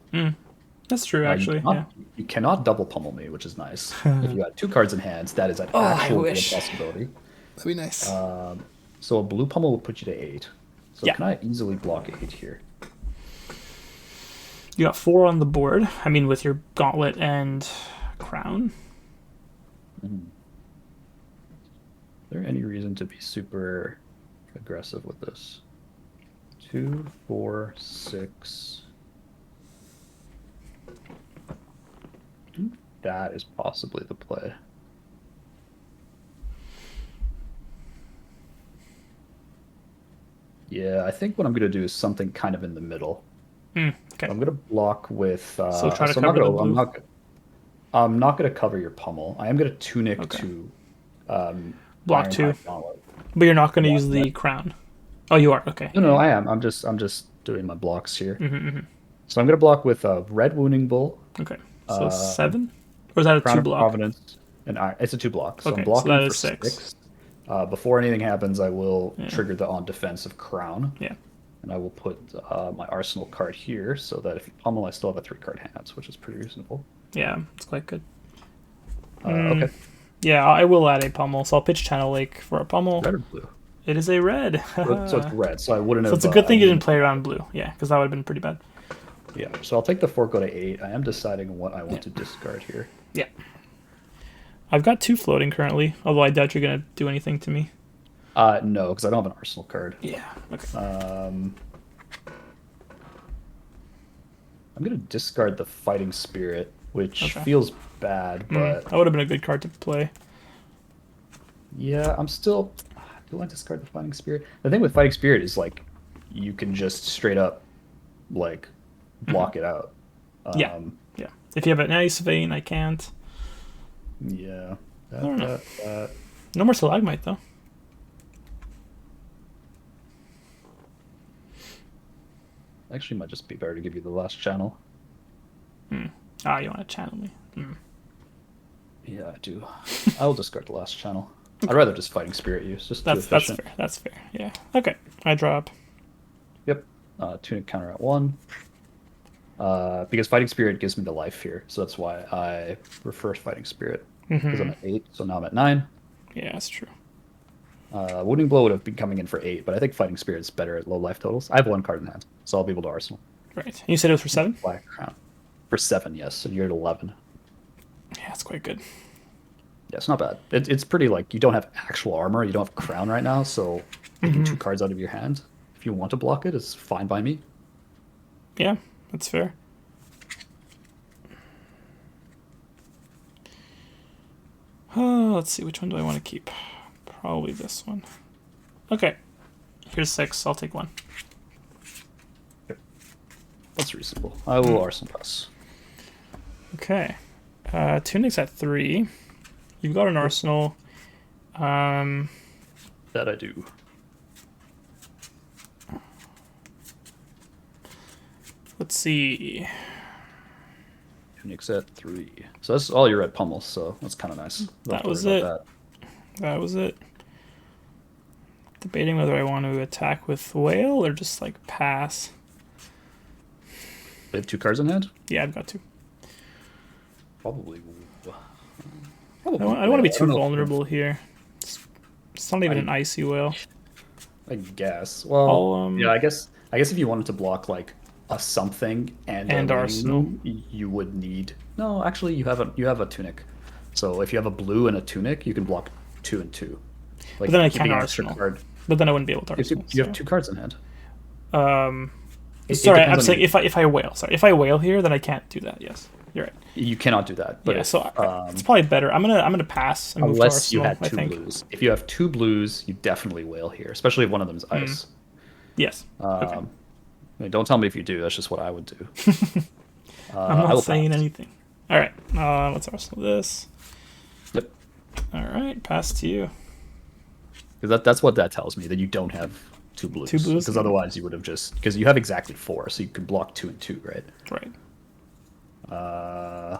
That's true, actually. Yeah. You cannot double pummel me, which is nice. If you had 2 cards in hand, that is an actual real wish. possibility. That'd be nice. So a blue pummel would put you to 8. So Yeah. can I easily block 8 here? You got 4 on the board. I mean, with your gauntlet and crown. Is there any reason to be super aggressive with this? 2, 4, 6. I think that is possibly the play. Yeah, I think what I'm going to do is something kind of in the middle. Okay. I'm going to block with. So try to I'm cover not the gonna, blue. I'm not going to cover your pummel. I am going to tunic Okay. to Block 2. Ironhide Gauntlet. But you're not going to use Gauntlet. the crown. Oh, you are. Okay. No, I am. I'm just doing my blocks here. Mm-hmm. So I'm gonna block with a red wounding bolt, Okay. So a 7? Or is that a crown 2 of block? providence, and iron. It's a 2 block. So Okay, I'm so blocking that for is 6. Before anything happens, I will Yeah. trigger the on defensive crown, Yeah. and I will put my arsenal card here so that if you pummel, I still have a 3-card hand, which is pretty reasonable. Yeah, it's quite good. Okay. Yeah, I will add a pummel. So I'll pitch Channel Lake for a pummel. Red or blue? It is a red. So it's red. So I wouldn't have. So it's a good thing you didn't I play around blue. Yeah, because that would have been pretty bad. Yeah. So I'll take the 4, go to 8. I am deciding what I want to discard here. Yeah. I've got 2 floating currently, although I doubt you're going to do anything to me. No, because I don't have an arsenal card. Yeah, okay. I'm gonna discard the fighting spirit, which feels bad, but That would have been a good card to play. yeah, I'm still. Do I discard the fighting spirit? The thing with fighting spirit is like, you can just straight up, like, block it out. Yeah. If you have an Ice Vein, I can't. Yeah. don't know. No more Stalagmite, though. Actually, might just be better to give you the last channel. Ah, you want to channel me. Yeah, I do. I will discard the last channel. I'd rather just fighting spirit use. Just too efficient. fair. That's fair. Yeah. Okay. I drop. Yep. Tunic counter at 1. Because fighting spirit gives me the life here, so that's why I prefer fighting spirit. Because I'm at 8, so now I'm at 9. Yeah, that's true. Wounding blow would have been coming in for 8, but I think fighting spirit is better at low life totals. I have 1 card in hand, so I'll be able to arsenal. Right. You said it was for 7? Black crown. For 7, yes, and you're at 11. Yeah, that's quite good. Yeah, it's not bad. It's pretty, like, you don't have actual armor, you don't have crown right now, so taking 2 cards out of your hand, if you want to block it, is fine by me. Yeah, that's fair. Let's see, which one do I want to keep? Probably this one. Okay. Here's 6. I'll take 1. That's reasonable. I will arsenal press. Okay. Tunic's at 3. You've got an arsenal. That I do. Let's see. Tunic's at 3. So that's all your red pummels, so that's kind of nice. Don't have That to was worry it. about That was it. Debating whether I want to attack with whale or just like pass. They have 2 cards in hand? Yeah, I've got 2. Probably. I don't want to be too know. vulnerable here. It's not even an icy whale. I guess. Well, yeah, I guess if you wanted to block like a something and a arsenal, room, you would need. No, actually, you have a tunic. So if you have a blue and a tunic, you can block 2 and 2. Like, but then I keeping can't an extra arsenal. card. But then I wouldn't be able to arsenal. You have 2 cards in hand. Sorry, I'm saying if I whale. Sorry, if I whale here, then I can't do that. Yes, you're right. You cannot do that. But Yeah, if, so it's probably better. I'm gonna pass and move to unless you arsenal, had 2 blues. If you have 2 blues, you definitely whale here, especially if one of them is ice. Yes. Okay. I mean, don't tell me if you do. That's just what I would do. I'm not saying anything. All right. Let's arsenal this. Yep. All right. Pass to you. Because that's what that tells me, that you don't have 2 blues. 2 blues? Because otherwise you would have just... Because you have exactly 4, so you could block 2 and 2, right? Right. I'm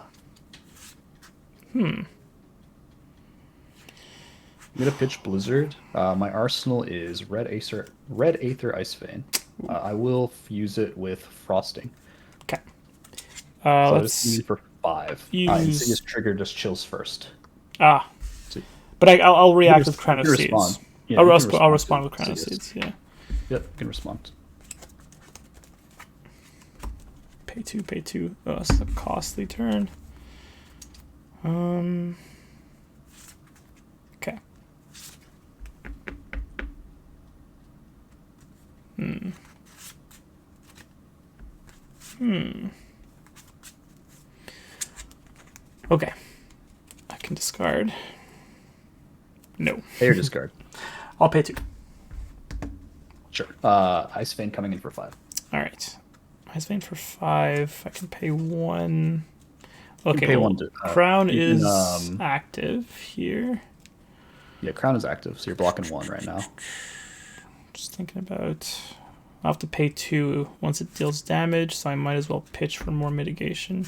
going to pitch Blizzard. My arsenal is Red Aether Ice Vein. I will use it with Frosting. Okay. So Let's just use it for 5. use- Insidious Trigger just chills first. But I'll react with Crown of Seeds. Respond. Yeah, I'll respond with Crown of Insidious. Seeds. Yeah. Yep, you can respond. Pay 2. Pay 2. Oh, this is a costly turn. Okay. Okay. I can discard. No. Pay or discard. I'll pay 2. Sure. Ice Vein coming in for 5. All right. Ice Vein for 5. I can pay 1. Okay. pay Well, 1 to, Crown you can, is active here. Yeah, Crown is active, so you're blocking one right now. Just thinking about. I'll have to pay 2 once it deals damage, so I might as well pitch for more mitigation.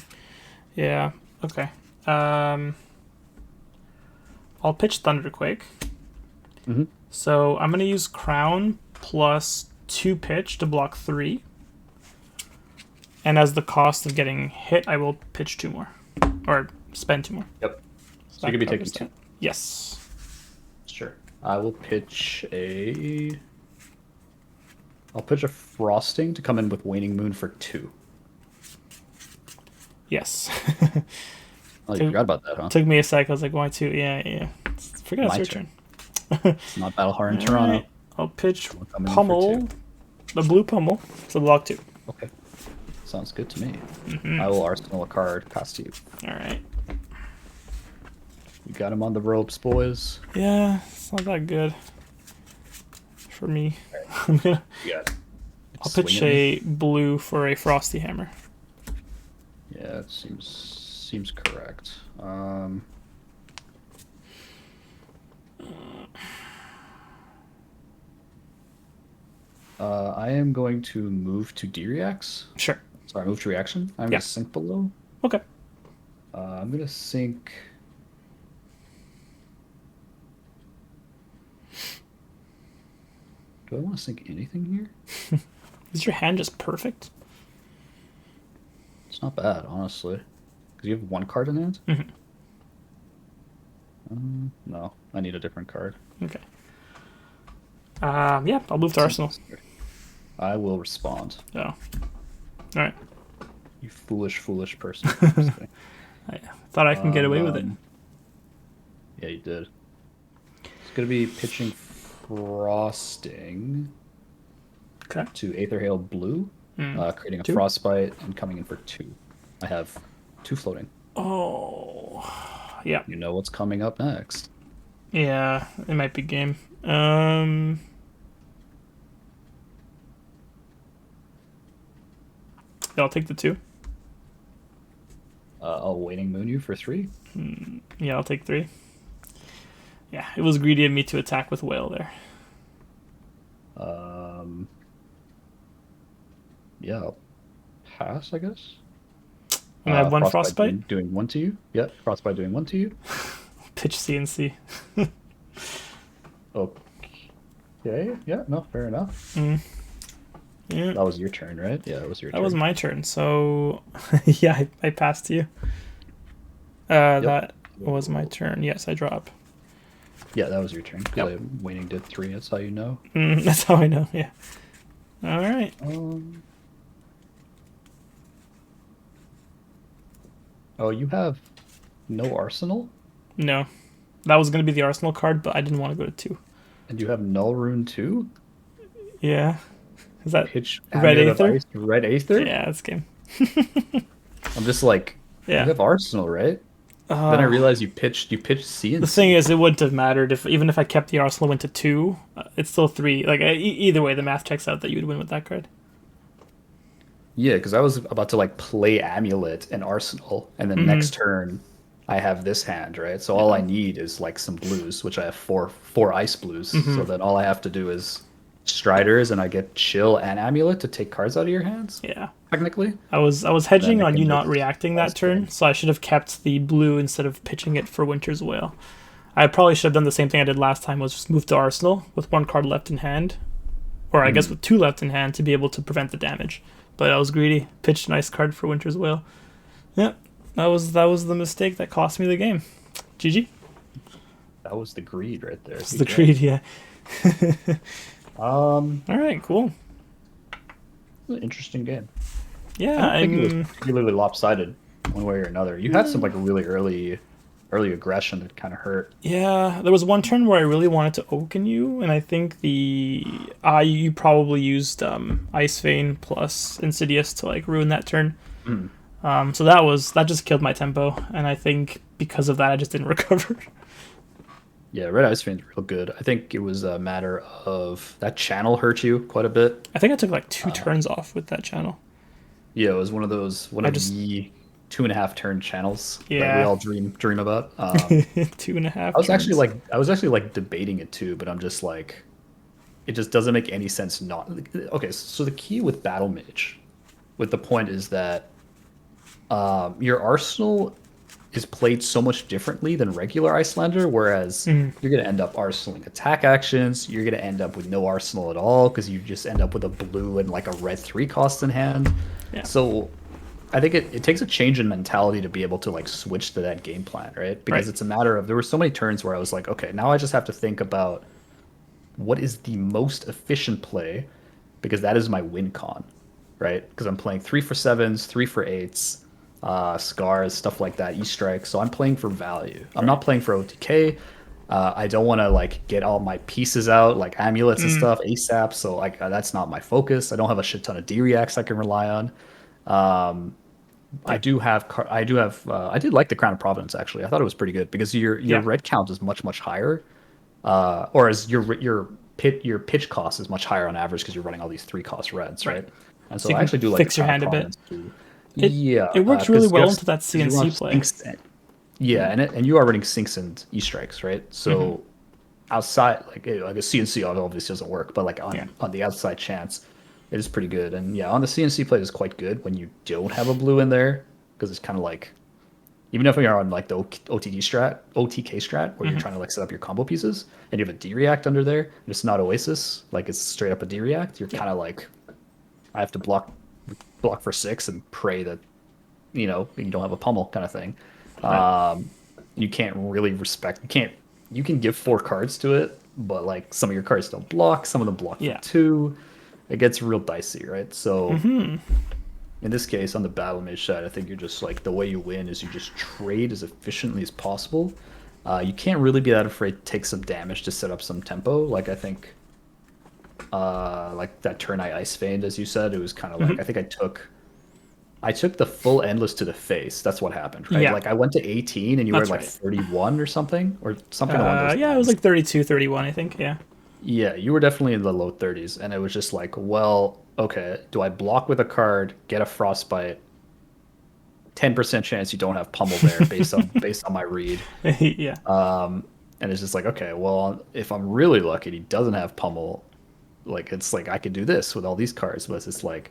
Yeah. Okay. I'll pitch Thunderquake. Mm-hmm. So I'm gonna use Crown plus 2 pitch to block 3. And as the cost of getting hit, I will pitch 2 more. Or spend 2 more. Yep. So that you're going to be taking covers 2. that. Yes. Sure. I'll pitch a Frosting to come in with Waning Moon for 2. Yes. Oh, you forgot about that, huh? Took me a sec. I was like, why 2? Yeah. Forget it's My your turn. turn. It's not Battlehard in All Toronto. right. I'll pitch We'll come in for Pummel. 2. The blue Pummel. So block 2. Okay. Sounds good to me. Mm-hmm. I will arsenal a card past you. All right. You got him on the ropes, boys. Yeah, it's not that good for me. I'm gonna. Yeah. I'll pitch a blue for a Frosty Hammer. Yeah, it seems correct. I am going to move to D-Reacts. Sure. Sorry, move to reaction. I'm going to sink below. Okay. I'm going to sink... Do I want to sink anything here? Is your hand just perfect? It's not bad, honestly. Because you have 1 card in hand? Mm-hmm. No, I need a different card. Okay. Yeah, I'll move to Arsenal. I will respond. Oh. All right. You foolish person. I thought I can get away with it. Yeah, you did. It's going to be pitching Frosting to Aether Hail Blue, creating a 2? Frostbite and coming in for 2. I have 2 floating. Oh. Yeah. You know what's coming up next. Yeah, it might be game. I'll take the 2. I'll Waning Moon you for 3. Yeah, I'll take 3. Yeah, it was greedy of me to attack with Whale there. Yeah, I'll pass, I guess. And I have 1 Frostbite? Doing 1 to you. Yep, Frostbite doing 1 to you. Pitch CNC. Okay, yeah, no, fair enough. Yeah. That was your turn, right? Yeah, it was your turn. That was my turn, so yeah, I passed you. That was my turn. Yes, I drop. Yeah, that was your turn. Because Waning did 3, that's how you know. That's how I know, yeah. Alright. Oh, you have no Arsenal? No. That was going to be the Arsenal card, but I didn't want to go to 2. And you have Null Rune too? Yeah. Is that Pitch Red Aether? Red Aether? Yeah, that's game. I'm just like, you have Arsenal, right? Then I realized you pitched CNC. The thing is, it wouldn't have mattered even if I kept the Arsenal went to 2. It's still 3. Like either way, the math checks out that you would win with that card. Yeah, because I was about to like play Amulet and Arsenal, and then next turn I have this hand, right? So all I need is like some blues, which I have four ice blues. So then all I have to do is Striders, and I get Chill and Amulet to take cards out of your hands. Yeah. Technically. I was hedging on you can not just reacting that turn, so I should have kept the blue instead of pitching it for Winter's Wail. I probably should have done the same thing I did last time, was just move to Arsenal with 1 card left in hand. Or I guess with 2 left in hand to be able to prevent the damage. But I was greedy. Pitched a nice card for Winter's Wail. Yeah. That was the mistake that cost me the game. GG. That was the greed right there. That's the greed, yeah. Alright, cool. An interesting game. Yeah, I think it was particularly lopsided one way or another. You had some like really early aggression that kind of hurt. Yeah, there was one turn where I really wanted to Oaken you, and I think you probably used Ice Vein plus Insidious to like ruin that turn. So that just killed my tempo, and I think because of that I just didn't recover. Yeah, Red Ice Vein's real good. I think it was a matter of that channel hurt you quite a bit. I think I took like 2 turns off with that channel. Yeah, it was one of those. 2.5 turn channels that we Yeah. all dream about. 2.5 turns. I was actually like debating it too, but I'm just like, it just doesn't make any sense not. Okay, so the key with Battle Mage, with the point is that your arsenal is played so much differently than regular Iyslander, whereas Mhm. you're going to end up arsenaling attack actions. You're going to end up with no arsenal at all because you just end up with a blue and like a red 3 cost in hand. Yeah. So I think it takes a change in mentality to be able to like switch to that game plan, right? Because Right. it's a matter of there were so many turns where I was like, okay, now I just have to think about what is the most efficient play because that is my win con, right? Because I'm playing 3 for 7s, 3 for 8s, scars, stuff like that, E-strike. So I'm playing for value. I'm Right. not playing for OTK. I don't want to like get all my pieces out like amulets and Mm. stuff ASAP. So like that's not my focus. I don't have a shit ton of D reacts I can rely on. Yeah. I did like the Crown of Providence actually. I thought it was pretty good because your Yeah. red count is much higher, or as your pitch cost is much higher on average because you're running all these 3 cost reds, Right. right? And So so you I can actually do like the fix your Crown of hand a bit. Providence too. It Yeah, works really because well into that CNC you play. sinks, yeah, and you are running sinks and E strikes, right? Hmm. So outside like a CNC obviously doesn't work, but like Yeah. on the outside chance, it is pretty good. And yeah, on the CNC play is quite good when you don't have a blue in there because it's kind of like even if you're on like the OTK strat, where you're Hmm. trying to like set up your combo pieces, and you have a D react under there, and it's not Oasis, like it's straight up a D react, you're Yeah. kind of like, I have to block for 6 and pray that you don't have a pummel kind of thing. Right. You can't really respect. You can give 4 cards to it, but like some of your cards don't block. Some of them block for Yeah. 2. It gets real dicey, right? So Hmm. in this case, on the battle mage side, I think you're just like the way you win is you just trade as efficiently as possible. You can't really be that afraid to take some damage to set up some tempo. Like I think, like that turn I ice veined, as you said, it was kind of like Hmm. I took the full endless to the face. That's what happened, right? Yeah. Like I went to 18 and you were at That's like right. 31 or something along those Yeah, it was lines. like 32, 31, I think. Yeah. Yeah, you were definitely in the low 30s, and it was just like, well, okay, do I block with a card, get a frostbite? 10% chance you don't have pummel there based on my read. Yeah. And it's just like, okay, well, if I'm really lucky, and he doesn't have pummel. Like it's like I could do this with all these cards, but it's just like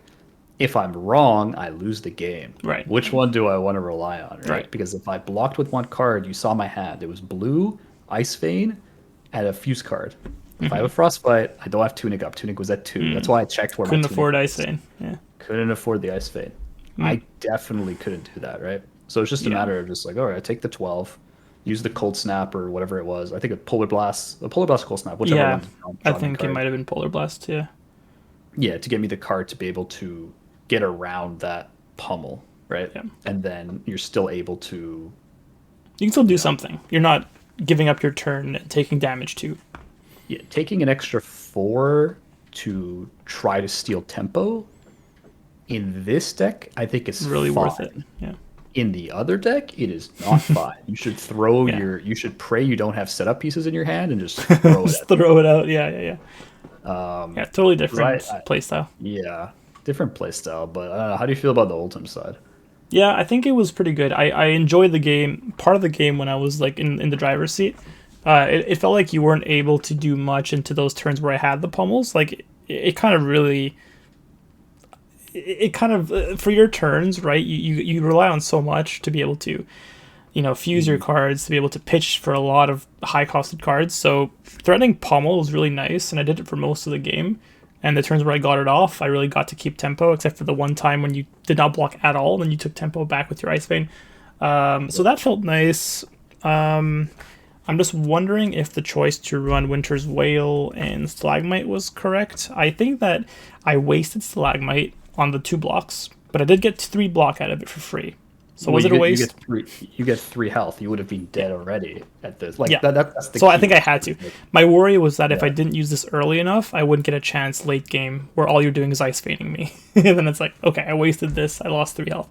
if I'm wrong, I lose the game. Right. Which one do I want to rely on, Right. right? Because if I blocked with one card, you saw my hand. It was blue, Ice Vein, and a fuse card. If I have a Frostbite, I don't have Tunic up. Tunic was at 2. That's why I checked where my Couldn't Tunic afford was. Ice Vein. Yeah. Couldn't afford the Ice Vein. I definitely couldn't do that, right? So it's just a Yeah. matter of just like, all right, take the 12, use the Cold Snap or whatever it was. I think a Polar Blast, Cold Snap, whichever Yeah. one. I Draw me a think it card. might have been Polar Blast. Yeah. Yeah, to get me the card to be able to get around that pummel, right? Yeah. And then you're still able to, You can still do something. You're not giving up your turn and taking damage too. yeah, taking an extra 4 to try to steal tempo in this deck, I think is Really fine. worth it. Yeah. In the other deck, it is not fine. You should throw Yeah. you should pray you don't have setup pieces in your hand and just throw it Just at throw it out. Yeah. Yeah. Yeah. Yeah. Totally different right. playstyle. Yeah, different playstyle, but I don't know. How do you feel about the Oldhim side? Yeah, I think it was pretty good. I enjoyed the game. Part of the game when I was like in the driver's seat, it felt like you weren't able to do much into those turns where I had the pummels. Like it kind of really, it kind of for your turns, right? You rely on so much to be able to, fuse your cards to be able to pitch for a lot of high costed cards. So threatening pummel was really nice, and I did it for most of the game. And the turns where I got it off, I really got to keep tempo, except for the one time when you did not block at all, and then you took tempo back with your Ice Vein. So that felt nice. I'm just wondering if the choice to run Winter's Wail and Stalagmite was correct. I think that I wasted Stalagmite on the 2 blocks, but I did get 3 block out of it for free. So was it a waste? You get 3 health. You would have been dead already at this. Like Yeah. that's the So I key. think I had to. My worry was that if I Yeah. didn't use this early enough, I wouldn't get a chance late game where all you're doing is ice fading me. And then it's like, okay, I wasted this. I lost 3 health.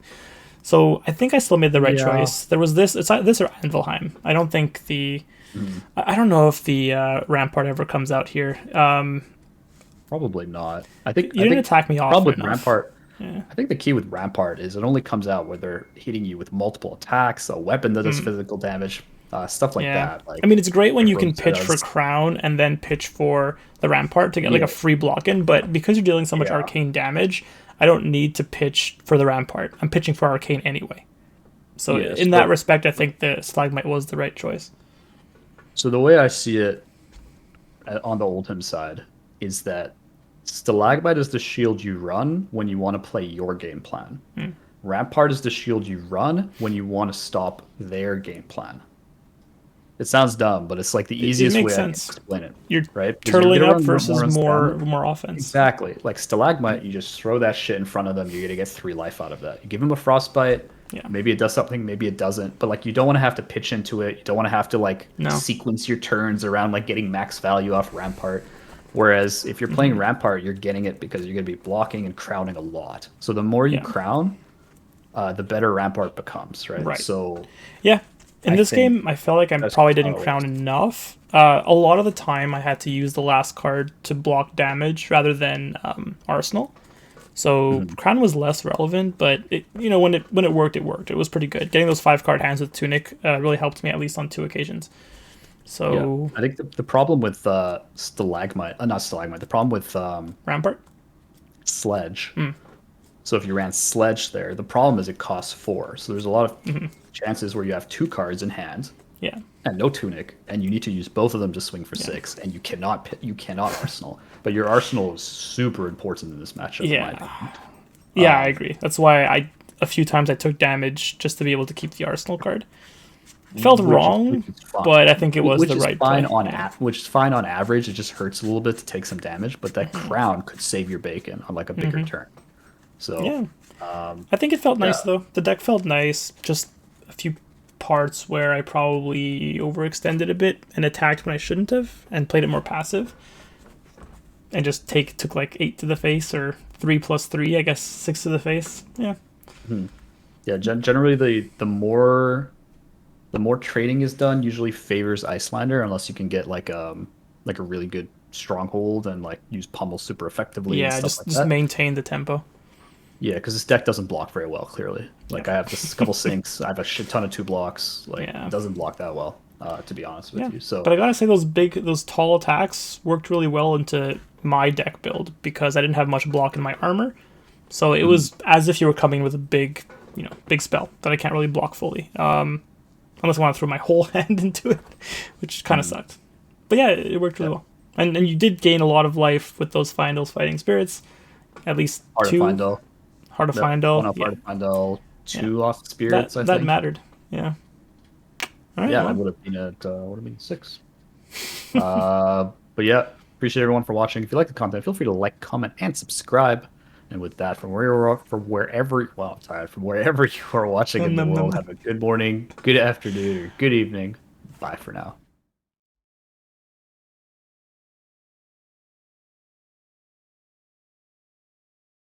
So I think I still made the right Yeah. choice. There was this. It's this or Anvilheim. I don't think the. I don't know if the Rampart ever comes out here. Probably not. I think You didn't attack me problem often with enough. Rampart. Yeah. I think the key with Rampart is it only comes out where they're hitting you with multiple attacks, a weapon that does Mm. physical damage, stuff like Yeah. that. I mean, it's great when Like you can pitch for Rosetta's. Crown and then pitch for the Rampart to get like Yeah, a free block in, but because you're dealing so much yeah. arcane damage, I don't need to pitch for the Rampart. I'm pitching for arcane anyway. So Yeah. in that respect, I think the Stalagmite was the right choice. So the way I see it on the Oldhim side is that Stalagmite is the shield you run when you want to play your game plan. Hmm. Rampart is the shield you run when you want to stop their game plan. It sounds dumb, but it's like the It easiest way makes I can sense. explain it, You're right? Because you're turtling gonna up run versus on more stamina. offense. Exactly. Like Stalagmite, you just throw that shit in front of them. You're gonna get 3 life out of that. You give them a frostbite. Yeah. Maybe it does something. Maybe it doesn't. But like, you don't want to have to pitch into it. You don't want to have to like No. sequence your turns around like getting max value off Rampart. Whereas if you're playing Mm-hmm. Rampart, you're getting it because you're gonna be blocking and crowning a lot. So the more you Yeah. crown, the better Rampart becomes, right? Right. So Yeah. In I this think game, I felt like I that's probably how didn't it crown works. enough. A lot of the time, I had to use the last card to block damage rather than Arsenal. So Mhm. crown was less relevant, but when it worked, it worked. It was pretty good. Getting those 5 card hands with Tunic really helped me at least on 2 occasions. Yeah, So I think the problem with Stalagmite, not Stalagmite, the problem with Rampart. Sledge. Mm. So if you ran Sledge there, the problem is it costs 4. So there's a lot of Mm-hmm. chances where you have 2 cards in hand Yeah. and no Tunic, and you need to use both of them to swing for 6, and you cannot Arsenal. But your Arsenal is super important in this matchup, in my Yeah. opinion. Yeah, I agree. That's why a few times I took damage just to be able to keep the Arsenal card. It felt wrong, Which is fine. but I think it was Which the is right fine play. on Yeah. which is fine on average. It just hurts a little bit to take some damage, but that Mm-hmm. crown could save your bacon on like a bigger turn. So Yeah. I think it felt yeah. nice though. The deck felt nice. Just a few parts where I probably overextended a bit and attacked when I shouldn't have, and played it more passive, and just took like 8 to the face, or 3+3, I guess 6 to the face. Yeah. Yeah, generally the more trading is done usually favors Iyslander unless you can get like a really good stronghold and like use pummel super effectively and Yeah. stuff Just like just that. maintain the tempo. Yeah, because this deck doesn't block very well. Clearly, like I have just a couple sinks. I have a shit ton of 2 blocks. Like Yeah. it doesn't block that well, to be honest with Yeah. you. So But I gotta say those tall attacks worked really well into my deck build because I didn't have much block in my armor. So it was as if you were coming with a big spell that I can't really block fully. Unless I want to throw my whole hand into it, which kind of sucked. But yeah, it worked really well. And you did gain a lot of life with those fighting spirits. At least hard to 2. find though. Hard to Yep, find one though. off Yeah. hard to find though. 2 off That spirits. I that think. mattered. Yeah. All right. Yeah, I Well, would have been at 6. But yeah, appreciate everyone for watching. If you like the content, feel free to like, comment, and subscribe. And with that, from wherever you are watching in the Num, num, world, num. have a good morning, good afternoon, or good evening. Bye for now.